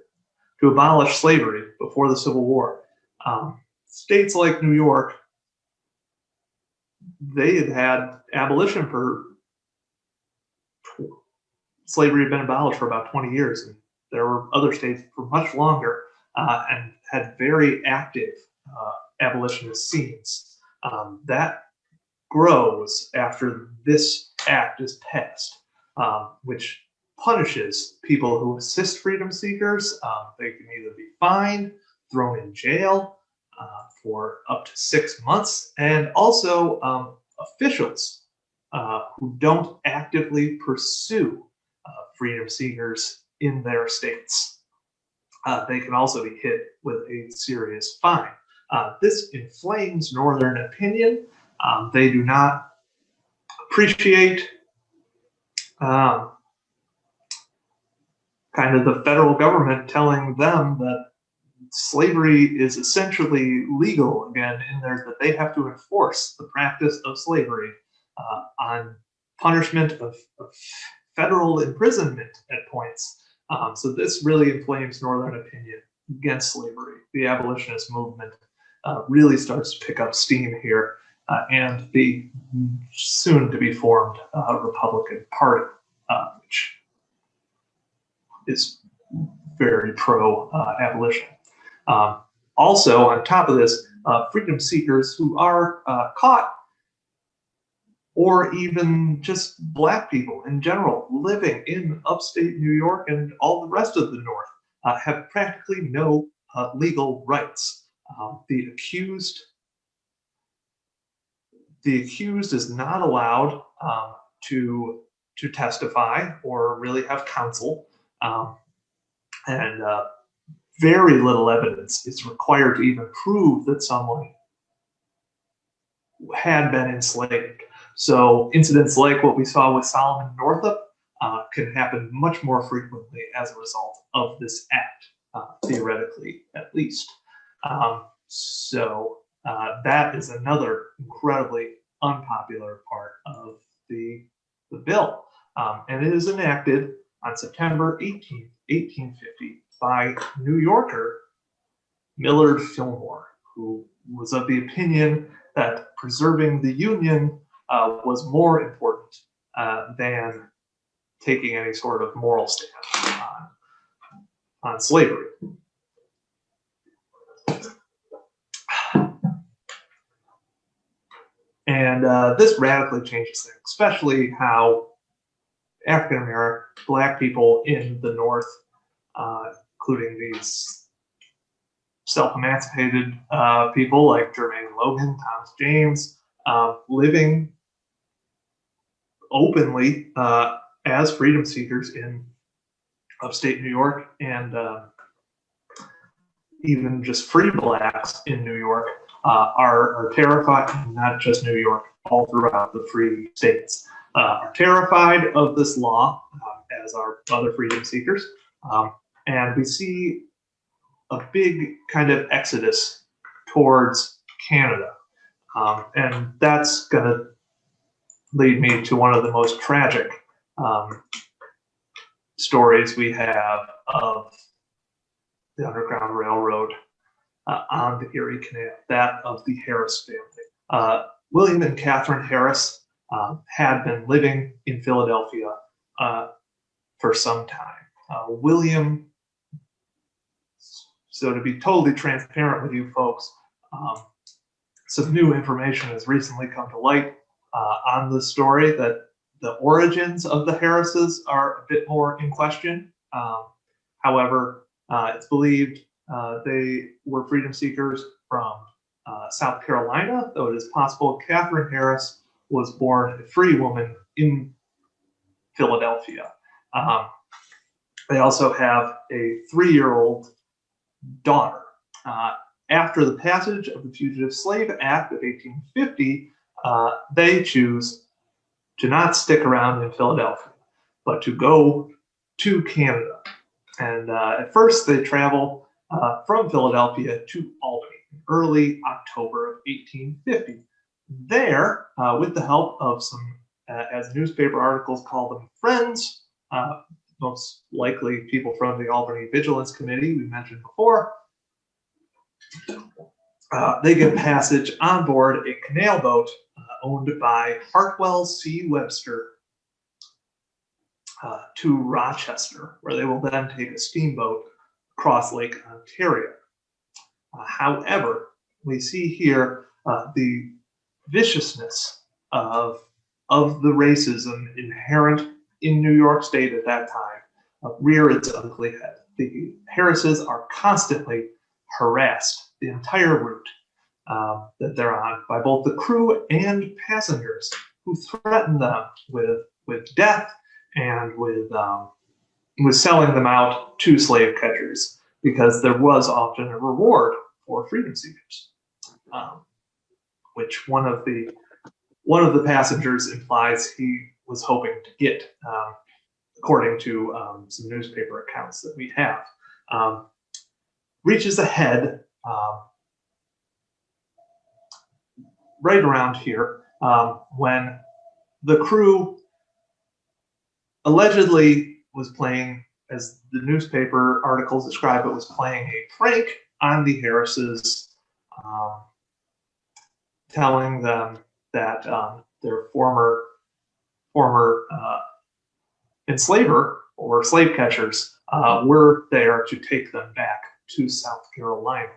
abolish slavery before the Civil War. States like New York, they had abolition slavery had been abolished for about 20 years. And there were other states for much longer and had very active abolitionist scenes. That grows after this act is passed, which punishes people who assist freedom seekers. They can either be fined, thrown in jail for up to 6 months, and also officials who don't actively pursue freedom seekers in their states. They can also be hit with a serious fine. This inflames Northern opinion. They do not appreciate kind of the federal government telling them that slavery is essentially legal again in there, that they have to enforce the practice of slavery on punishment of federal imprisonment at points. So this really inflames Northern opinion against slavery. The abolitionist movement really starts to pick up steam here, and the soon-to-be formed Republican Party, which is very pro-abolition. Also, on top of this, freedom seekers who are caught, or even just Black people in general living in upstate New York and all the rest of the North, have practically no legal rights. The accused is not allowed to testify or really have counsel, and very little evidence is required to even prove that someone had been enslaved. So incidents like what we saw with Solomon Northup can happen much more frequently as a result of this act, theoretically at least. So that is another incredibly unpopular part of the bill. And it is enacted on September 18th, 1850 by New Yorker Millard Fillmore, who was of the opinion that preserving the Union was more important than taking any sort of moral stand on slavery. And this radically changes things, especially how African American, Black people in the North, including these self-emancipated people like Jermaine Logan, Thomas James, living openly as freedom seekers in upstate New York, and even just free Blacks in New York are terrified, not just New York, all throughout the free states, are terrified of this law, as are other freedom seekers. And we see a big kind of exodus towards Canada. And that's going to lead me to one of the most tragic stories we have of the Underground Railroad on the Erie Canal, that of the Harris family. William and Catherine Harris had been living in Philadelphia for some time. William, so to be totally transparent with you folks, some new information has recently come to light on this story, that the origins of the Harrises are a bit more in question. However, it's believed they were freedom seekers from South Carolina, though it is possible Catherine Harris was born a free woman in Philadelphia. They also have a 3-year-old daughter. After the passage of the Fugitive Slave Act of 1850, they choose to not stick around in Philadelphia, but to go to Canada. And at first, they travel from Philadelphia to Albany in early October of 1850. There, with the help of some, as newspaper articles call them, friends, most likely people from the Albany Vigilance Committee we mentioned before, they get passage on board a canal boat owned by Hartwell C. Webster to Rochester, where they will then take a steamboat across Lake Ontario. However, we see here the viciousness of the racism inherent in New York State at that time rear its ugly head. The Harrises are constantly harassed the entire route that they're on by both the crew and passengers, who threaten them with death and with selling them out to slave catchers, because there was often a reward for freedom seekers, which one of the passengers implies he was hoping to get, according to some newspaper accounts that we have. Reaches ahead right around here when the crew allegedly was playing, as the newspaper articles describe it, was playing a prank on the Harrises, telling them that their former enslaver or slave catchers were there to take them back to South Carolina.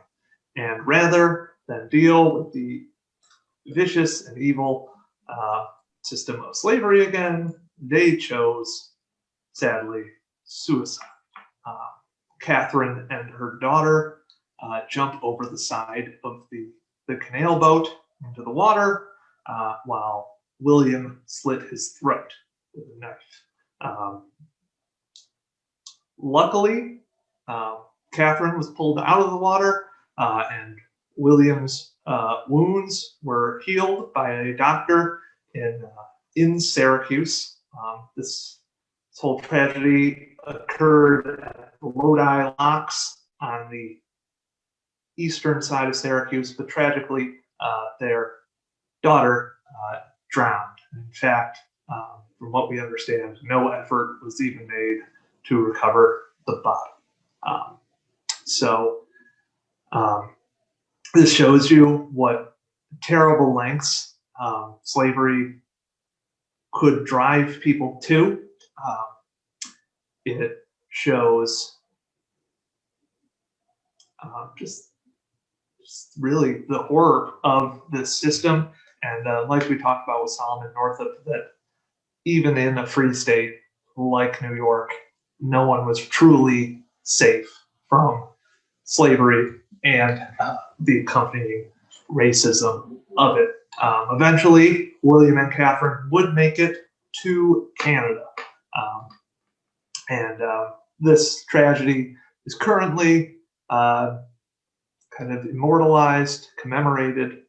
And rather than deal with the vicious and evil system of slavery again, they chose, sadly, suicide. Catherine and her daughter jump over the side of the canal boat into the water, while William slit his throat with a knife. Luckily, Catherine was pulled out of the water, and William's wounds were healed by a doctor in Syracuse. This whole tragedy occurred at the Lodi Locks on the eastern side of Syracuse, but tragically, their daughter drowned. In fact, from what we understand, no effort was even made to recover the body. This shows you what terrible lengths slavery could drive people to. It shows just really the horror of this system. And like we talked about with Solomon Northup, that even in a free state like New York, no one was truly safe from slavery and the accompanying racism of it. Eventually, William and Catherine would make it to Canada. This tragedy is currently kind of immortalized, commemorated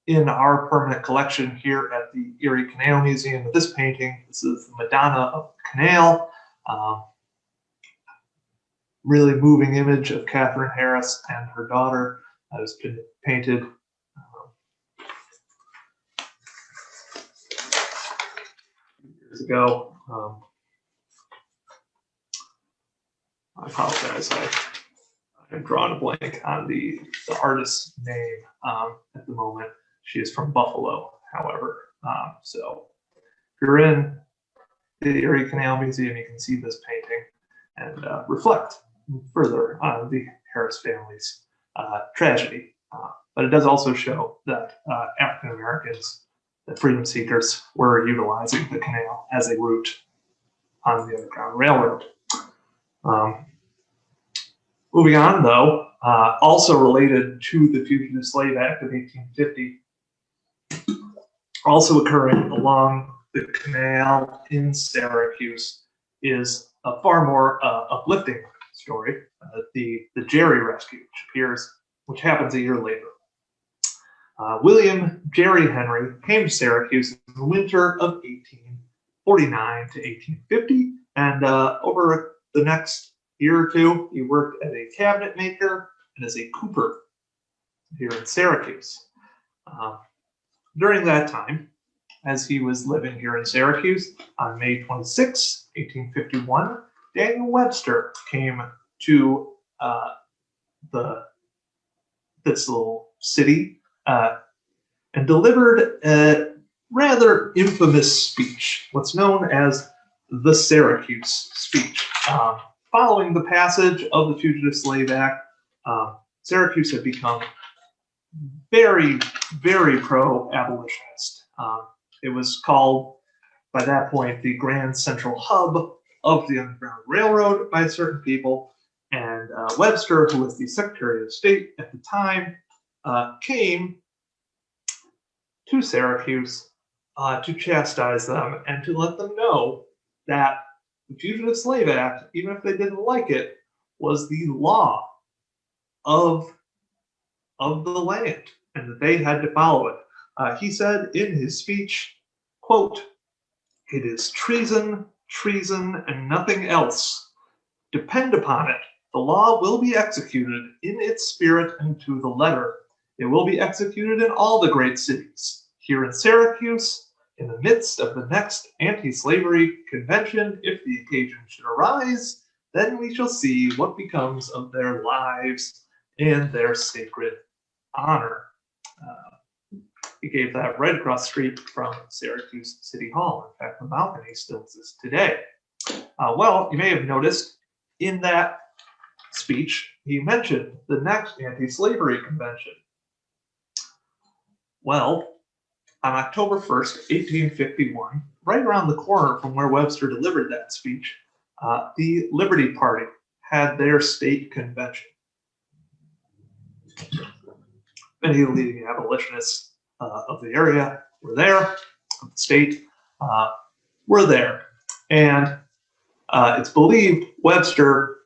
in our permanent collection here at the Erie Canal Museum. With this painting, this is the Madonna of the Canal. Really moving image of Catherine Harris and her daughter has been painted years ago. I apologize. I've drawn a blank on the artist's name at the moment. She is from Buffalo, however. So if you're in the Erie Canal Museum, you can see this painting and reflect further on the Harris family's tragedy. But it does also show that African Americans, the freedom seekers, were utilizing the canal as a route on the Underground Railroad. Moving on, though, also related to the Fugitive Slave Act of 1850, also occurring along the canal in Syracuse, is a far more uplifting story, the Jerry Rescue, which happens a year later. William Jerry Henry came to Syracuse in the winter of 1849 to 1850, and over the next year or two, he worked as a cabinet maker and as a cooper here in Syracuse. During that time, as he was living here in Syracuse, on May 26, 1851, Daniel Webster came to this little city and delivered a rather infamous speech, what's known as the Syracuse Speech. Following the passage of the Fugitive Slave Act, Syracuse had become very, very pro-abolitionist. It was called, by that point, the Grand Central Hub of the Underground Railroad by certain people, and Webster, who was the Secretary of State at the time, came to Syracuse to chastise them and to let them know that the Fugitive Slave Act, even if they didn't like it, was the law of the land, and that they had to follow it. He said in his speech, quote, "It is treason, treason, and nothing else. Depend upon it, the law will be executed in its spirit and to the letter. It will be executed in all the great cities. Here in Syracuse, in the midst of the next anti-slavery convention, if the occasion should arise, then we shall see what becomes of their lives and their sacred honor." He gave that right across the street from Syracuse City Hall. In fact, the balcony still exists today. Well, you may have noticed in that speech, he mentioned the next anti-slavery convention. Well, on October 1st, 1851, right around the corner from where Webster delivered that speech, the Liberty Party had their state convention. Many of the leading abolitionists of the area were there, of the state were there. And it's believed Webster,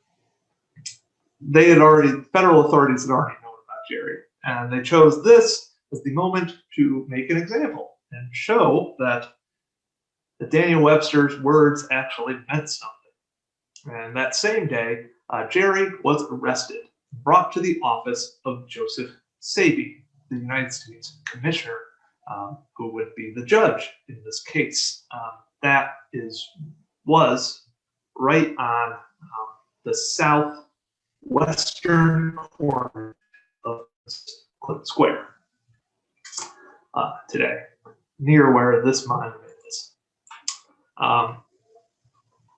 federal authorities had already known about Jerry, and they chose this as the moment to make an example and show that Daniel Webster's words actually meant something. And that same day, Jerry was arrested, brought to the office of Joseph Sabey, the United States Commissioner, who would be the judge in this case. That was right on the southwestern corner of Clinton Square today, near where this monument is.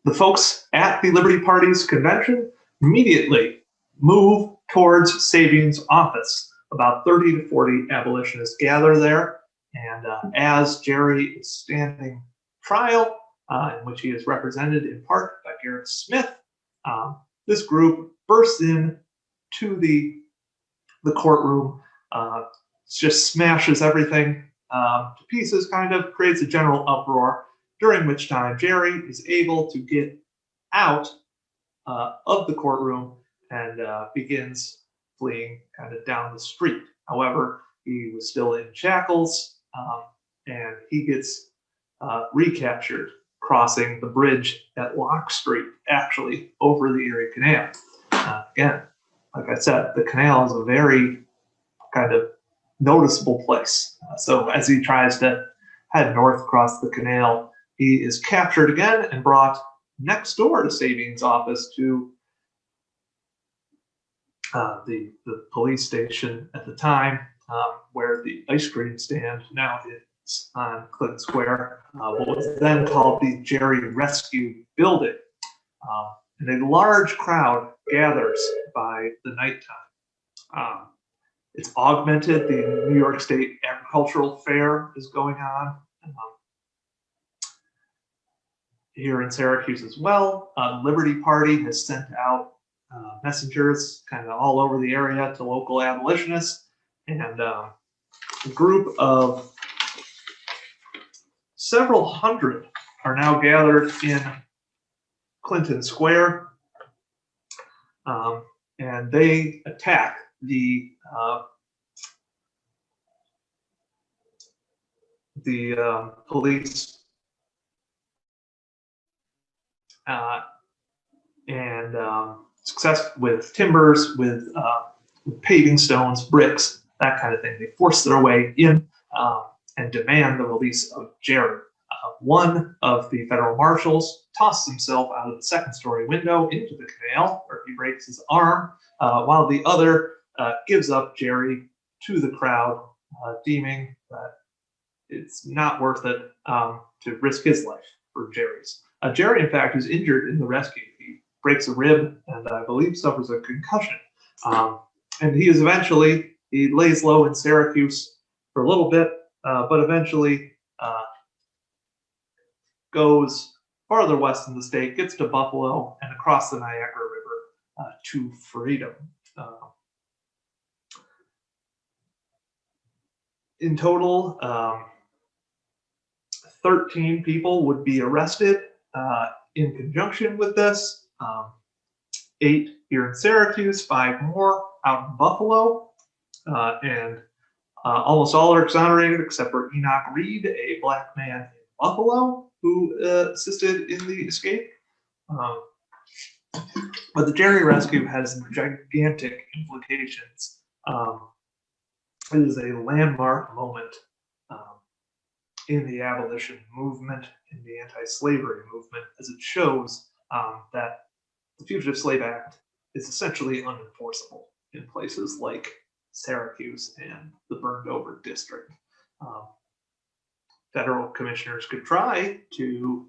The folks at the Liberty Party's convention immediately move towards Sabin's office. About 30 to 40 abolitionists gather there, and as Jerry is standing trial, in which he is represented in part by Garrett Smith, this group bursts in to the courtroom, just smashes everything to pieces, kind of creates a general uproar, during which time Jerry is able to get out of the courtroom and begins fleeing kind of down the street. However, he was still in shackles, and he gets recaptured crossing the bridge at Lock Street, actually over the Erie Canal. Again, like I said, the canal is a very kind of noticeable place. So as he tries to head north across the canal, he is captured again and brought next door to Sabin's office to the police station at the time, where the ice cream stand now is on Clinton Square, what was then called the Jerry Rescue Building. And a large crowd gathers by the nighttime. It's augmented. The New York State Agricultural Fair is going on here in Syracuse as well. Liberty Party has sent out messengers kind of all over the area to local abolitionists, and a group of several hundred are now gathered in Clinton Square, and they attack the police and success with timbers, with paving stones, bricks, that kind of thing. They force their way in and demand the release of Jerry. One of the federal marshals tosses himself out of the second-story window into the canal, where he breaks his arm, while the other gives up Jerry to the crowd, deeming that it's not worth it to risk his life for Jerry's. Jerry, in fact, is injured in the rescue. He breaks a rib and I believe suffers a concussion. And he lays low in Syracuse for a little bit, but eventually goes farther west in the state, gets to Buffalo, and across the Niagara River to freedom. In total, 13 people would be arrested in conjunction with this. 8 here in Syracuse, 5 more out in Buffalo, and almost all are exonerated except for Enoch Reed, a black man in Buffalo who assisted in the escape. But the Jerry rescue has gigantic implications. It is a landmark moment in the abolition movement, in the anti-slavery movement, as it shows that the Fugitive Slave Act is essentially unenforceable in places like Syracuse and the burned over district. Federal commissioners could try to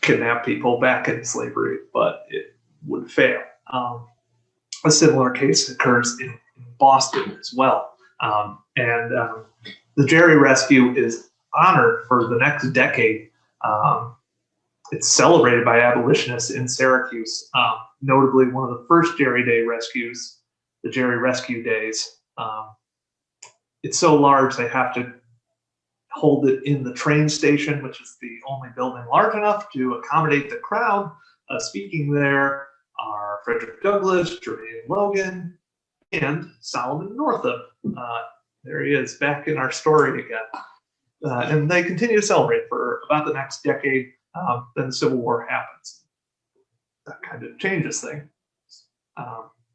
kidnap people back in slavery, but it would fail. A similar case occurs in Boston as well. The Jerry Rescue is honored for the next decade. It's celebrated by abolitionists in Syracuse, notably one of the first Jerry Day rescues, the Jerry Rescue Days. It's so large they have to hold it in the train station, which is the only building large enough to accommodate the crowd. Speaking there are Frederick Douglass, Jermaine Logan, and Solomon Northup. There he is, back in our story again. And they continue to celebrate for about the next decade. Then the Civil War happens. That kind of changes things.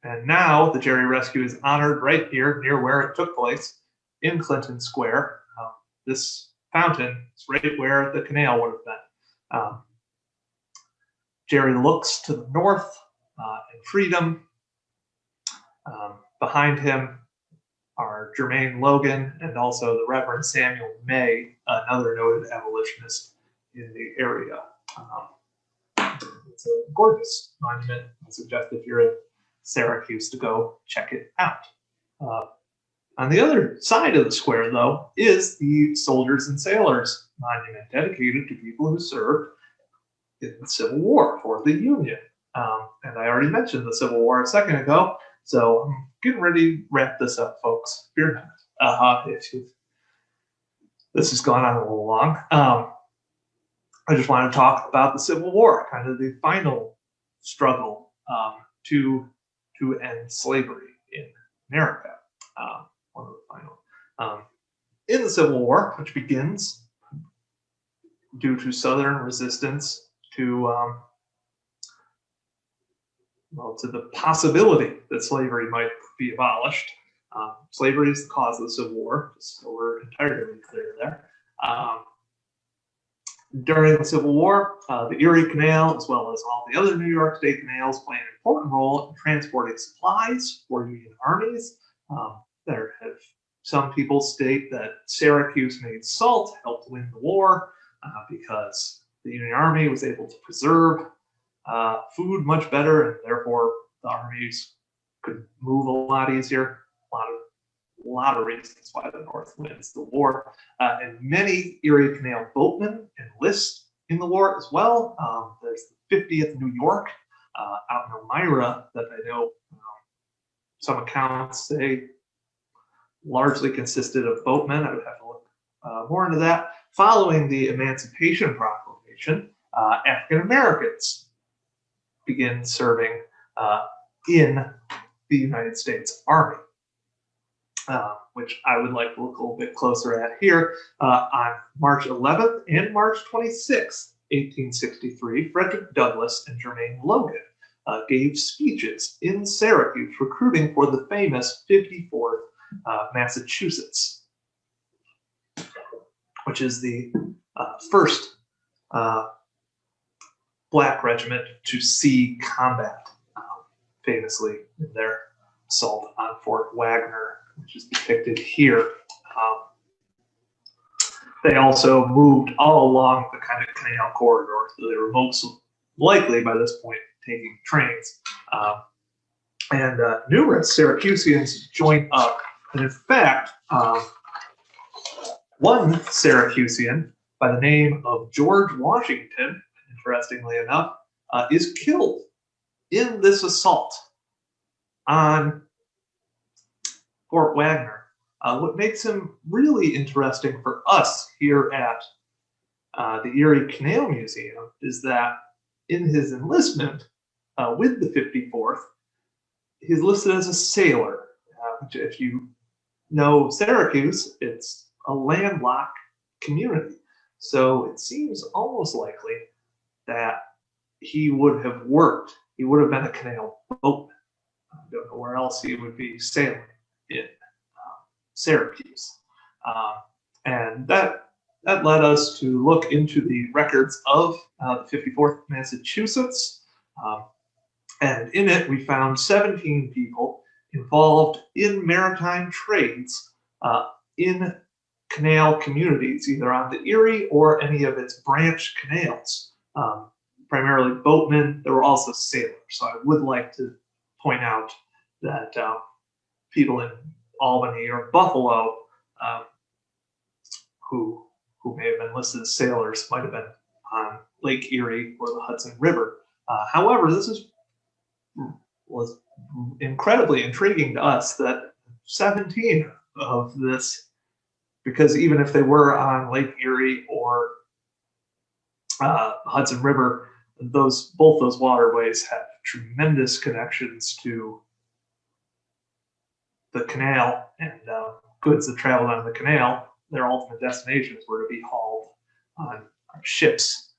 And now the Jerry Rescue is honored right here near where it took place in Clinton Square. This fountain is right where the canal would have been. Jerry looks to the north in freedom. Behind him are Jermaine Logan and also the Reverend Samuel May, another noted abolitionist in the area. It's a gorgeous monument. I suggest if you're in Syracuse to go check it out. On the other side of the square, though, is the Soldiers and Sailors Monument, dedicated to people who served in the Civil War for the Union. And I already mentioned the Civil War a second ago, so I'm getting ready to wrap this up, folks. Fear not. This has gone on a little long. I just want to talk about the Civil War, kind of the final struggle to end slavery in America. One of the final. In the Civil War, which begins due to Southern resistance to the possibility that slavery might be abolished. Slavery is the cause of the Civil War, just so we're entirely clear there. During the Civil War, the Erie Canal, as well as all the other New York State canals, play an important role in transporting supplies for Union armies. There have some people state that Syracuse made salt helped win the war because the Union Army was able to preserve food much better, and therefore the armies could move a lot easier. A lot of reasons why the North wins the war. And many Erie Canal boatmen enlist in the war as well. There's the 50th New York out in Elmira that I know some accounts say largely consisted of boatmen. I would have to look more into that. Following the Emancipation Proclamation, African Americans begin serving in the United States Army, which I would like to look a little bit closer at here. On March 11th and March 26th, 1863, Frederick Douglass and Jermaine Logan gave speeches in Syracuse recruiting for the famous 54th Massachusetts, which is the first Black regiment to see combat, famously in their assault on Fort Wagner, which is depicted here. They also moved all along the kind of canal corridor. So they were most likely by this point taking trains. And numerous Syracuseans joined up. And in fact, one Syracusean by the name of George Washington, interestingly enough, is killed in this assault on Fort Wagner. What makes him really interesting for us here at the Erie Canal Museum is that in his enlistment with the 54th, he's listed as a sailor, which if you know Syracuse, it's a landlocked community. So it seems almost likely that he would have worked. He would have been a canal boatman. I don't know where else he would be sailing in Syracuse. And that led us to look into the records of the 54th Massachusetts. And in it, we found 17 people involved in maritime trades in canal communities, either on the Erie or any of its branch canals. Primarily boatmen. There were also sailors. So I would like to point out that people in Albany or Buffalo who may have been listed as sailors might have been on Lake Erie or the Hudson River. However, this was incredibly intriguing to us that 17 of this, because even if they were on Lake Erie or Hudson River, both those waterways have tremendous connections to the canal, and goods that traveled on the canal, their ultimate destinations were to be hauled on ships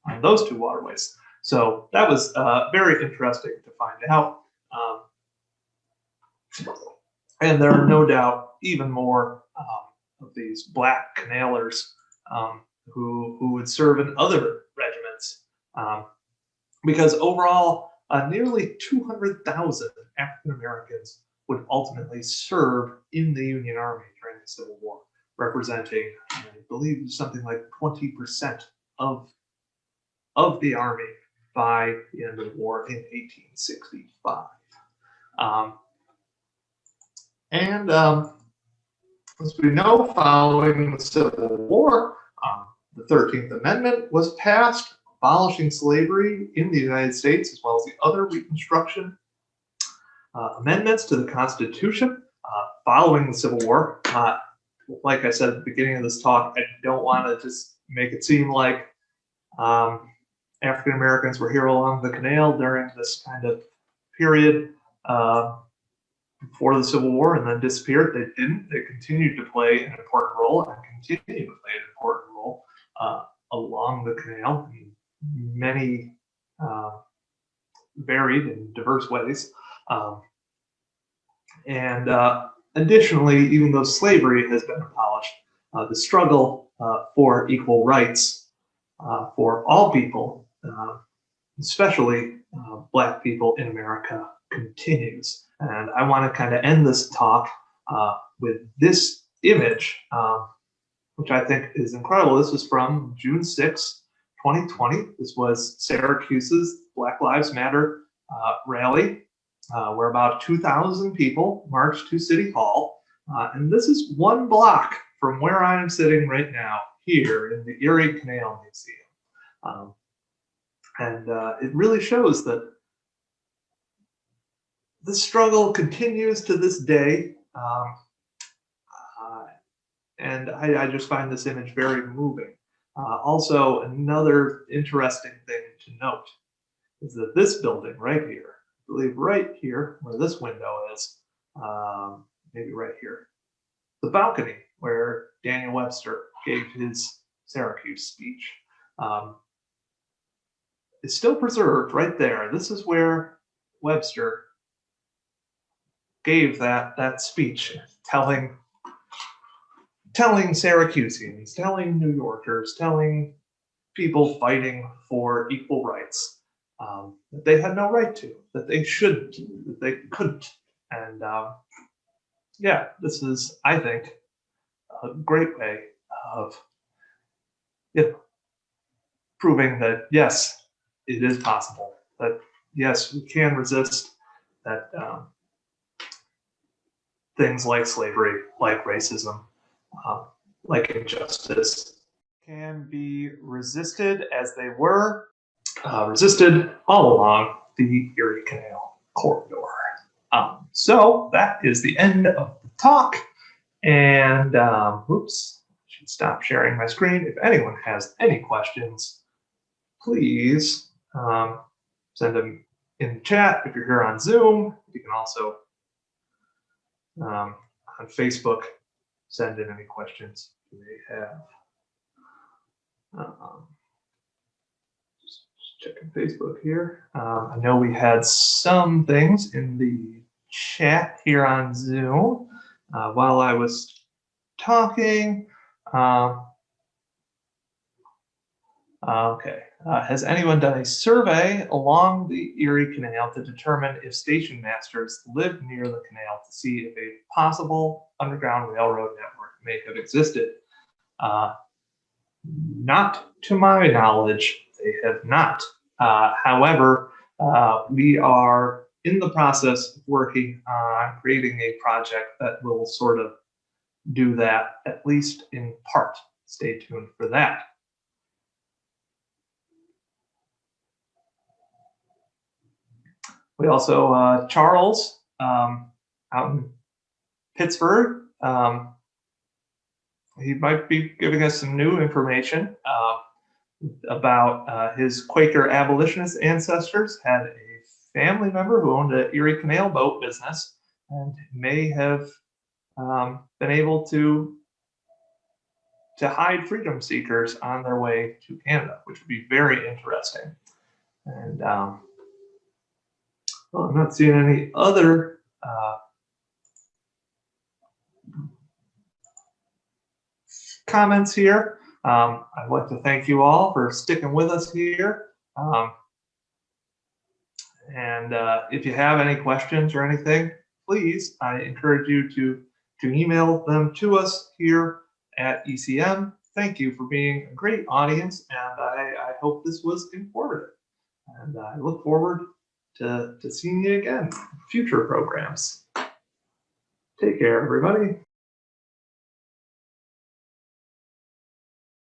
on those two waterways. So that was very interesting to find out. And there are no doubt even more of these Black canalers who would serve in other regiments, because overall, nearly 200,000 African Americans would ultimately serve in the Union Army during the Civil War, representing, I believe, something like 20% of the Army by the end of the war in 1865. As we know, following the Civil War, the 13th Amendment was passed, abolishing slavery in the United States, as well as the other Reconstruction amendments to the Constitution following the Civil War. Like I said at the beginning of this talk, I don't want to just make it seem like African Americans were here along the canal during this kind of period before the Civil War and then disappeared. They didn't. They continued to play an important role and continue to play an important role along the canal in many varied and diverse ways. Additionally, even though slavery has been abolished, the struggle for equal rights for all people, especially Black people in America, continues. And I want to kind of end this talk with this image, which I think is incredible. This was from June 6, 2020. This was Syracuse's Black Lives Matter rally, where about 2,000 people marched to City Hall. And this is one block from where I am sitting right now, here in the Erie Canal Museum. It really shows that the struggle continues to this day. And I just find this image very moving. Also, another interesting thing to note is that this building right here, I believe right here where this window is, maybe right here, the balcony where Daniel Webster gave his Syracuse speech, is still preserved right there. This is where Webster gave that speech, telling Syracusans, telling New Yorkers, telling people fighting for equal rights, that they had no right to, that they shouldn't, that they couldn't. And yeah, this is, I think, a great way of proving that, yes, it is possible, that yes, we can resist, that things like slavery, like racism, like injustice can be resisted as they were resisted all along the Erie Canal corridor. So that is the end of the talk. And oops, I should stop sharing my screen. If anyone has any questions, please send them in the chat. If you're here on Zoom, you can also on Facebook send in any questions you may have. Just checking Facebook here. I know we had some things in the chat here on Zoom while I was talking. Okay. Has anyone done a survey along the Erie Canal to determine if station masters live near the canal to see if a possible underground railroad network may have existed? Not to my knowledge, they have not. However, we are in the process of working on creating a project that will sort of do that, at least in part. Stay tuned for that. We also, Charles, out in Pittsburgh, he might be giving us some new information about his Quaker abolitionist ancestors, had a family member who owned an Erie Canal boat business and may have been able to hide freedom seekers on their way to Canada, which would be very interesting. And well, I'm not seeing any other comments here. I'd like to thank you all for sticking with us here. And if you have any questions or anything, please, I encourage you to email them to us here at ECM. Thank you for being a great audience, and I hope this was informative. And I look forward to seeing you again in future programs. Take care, everybody.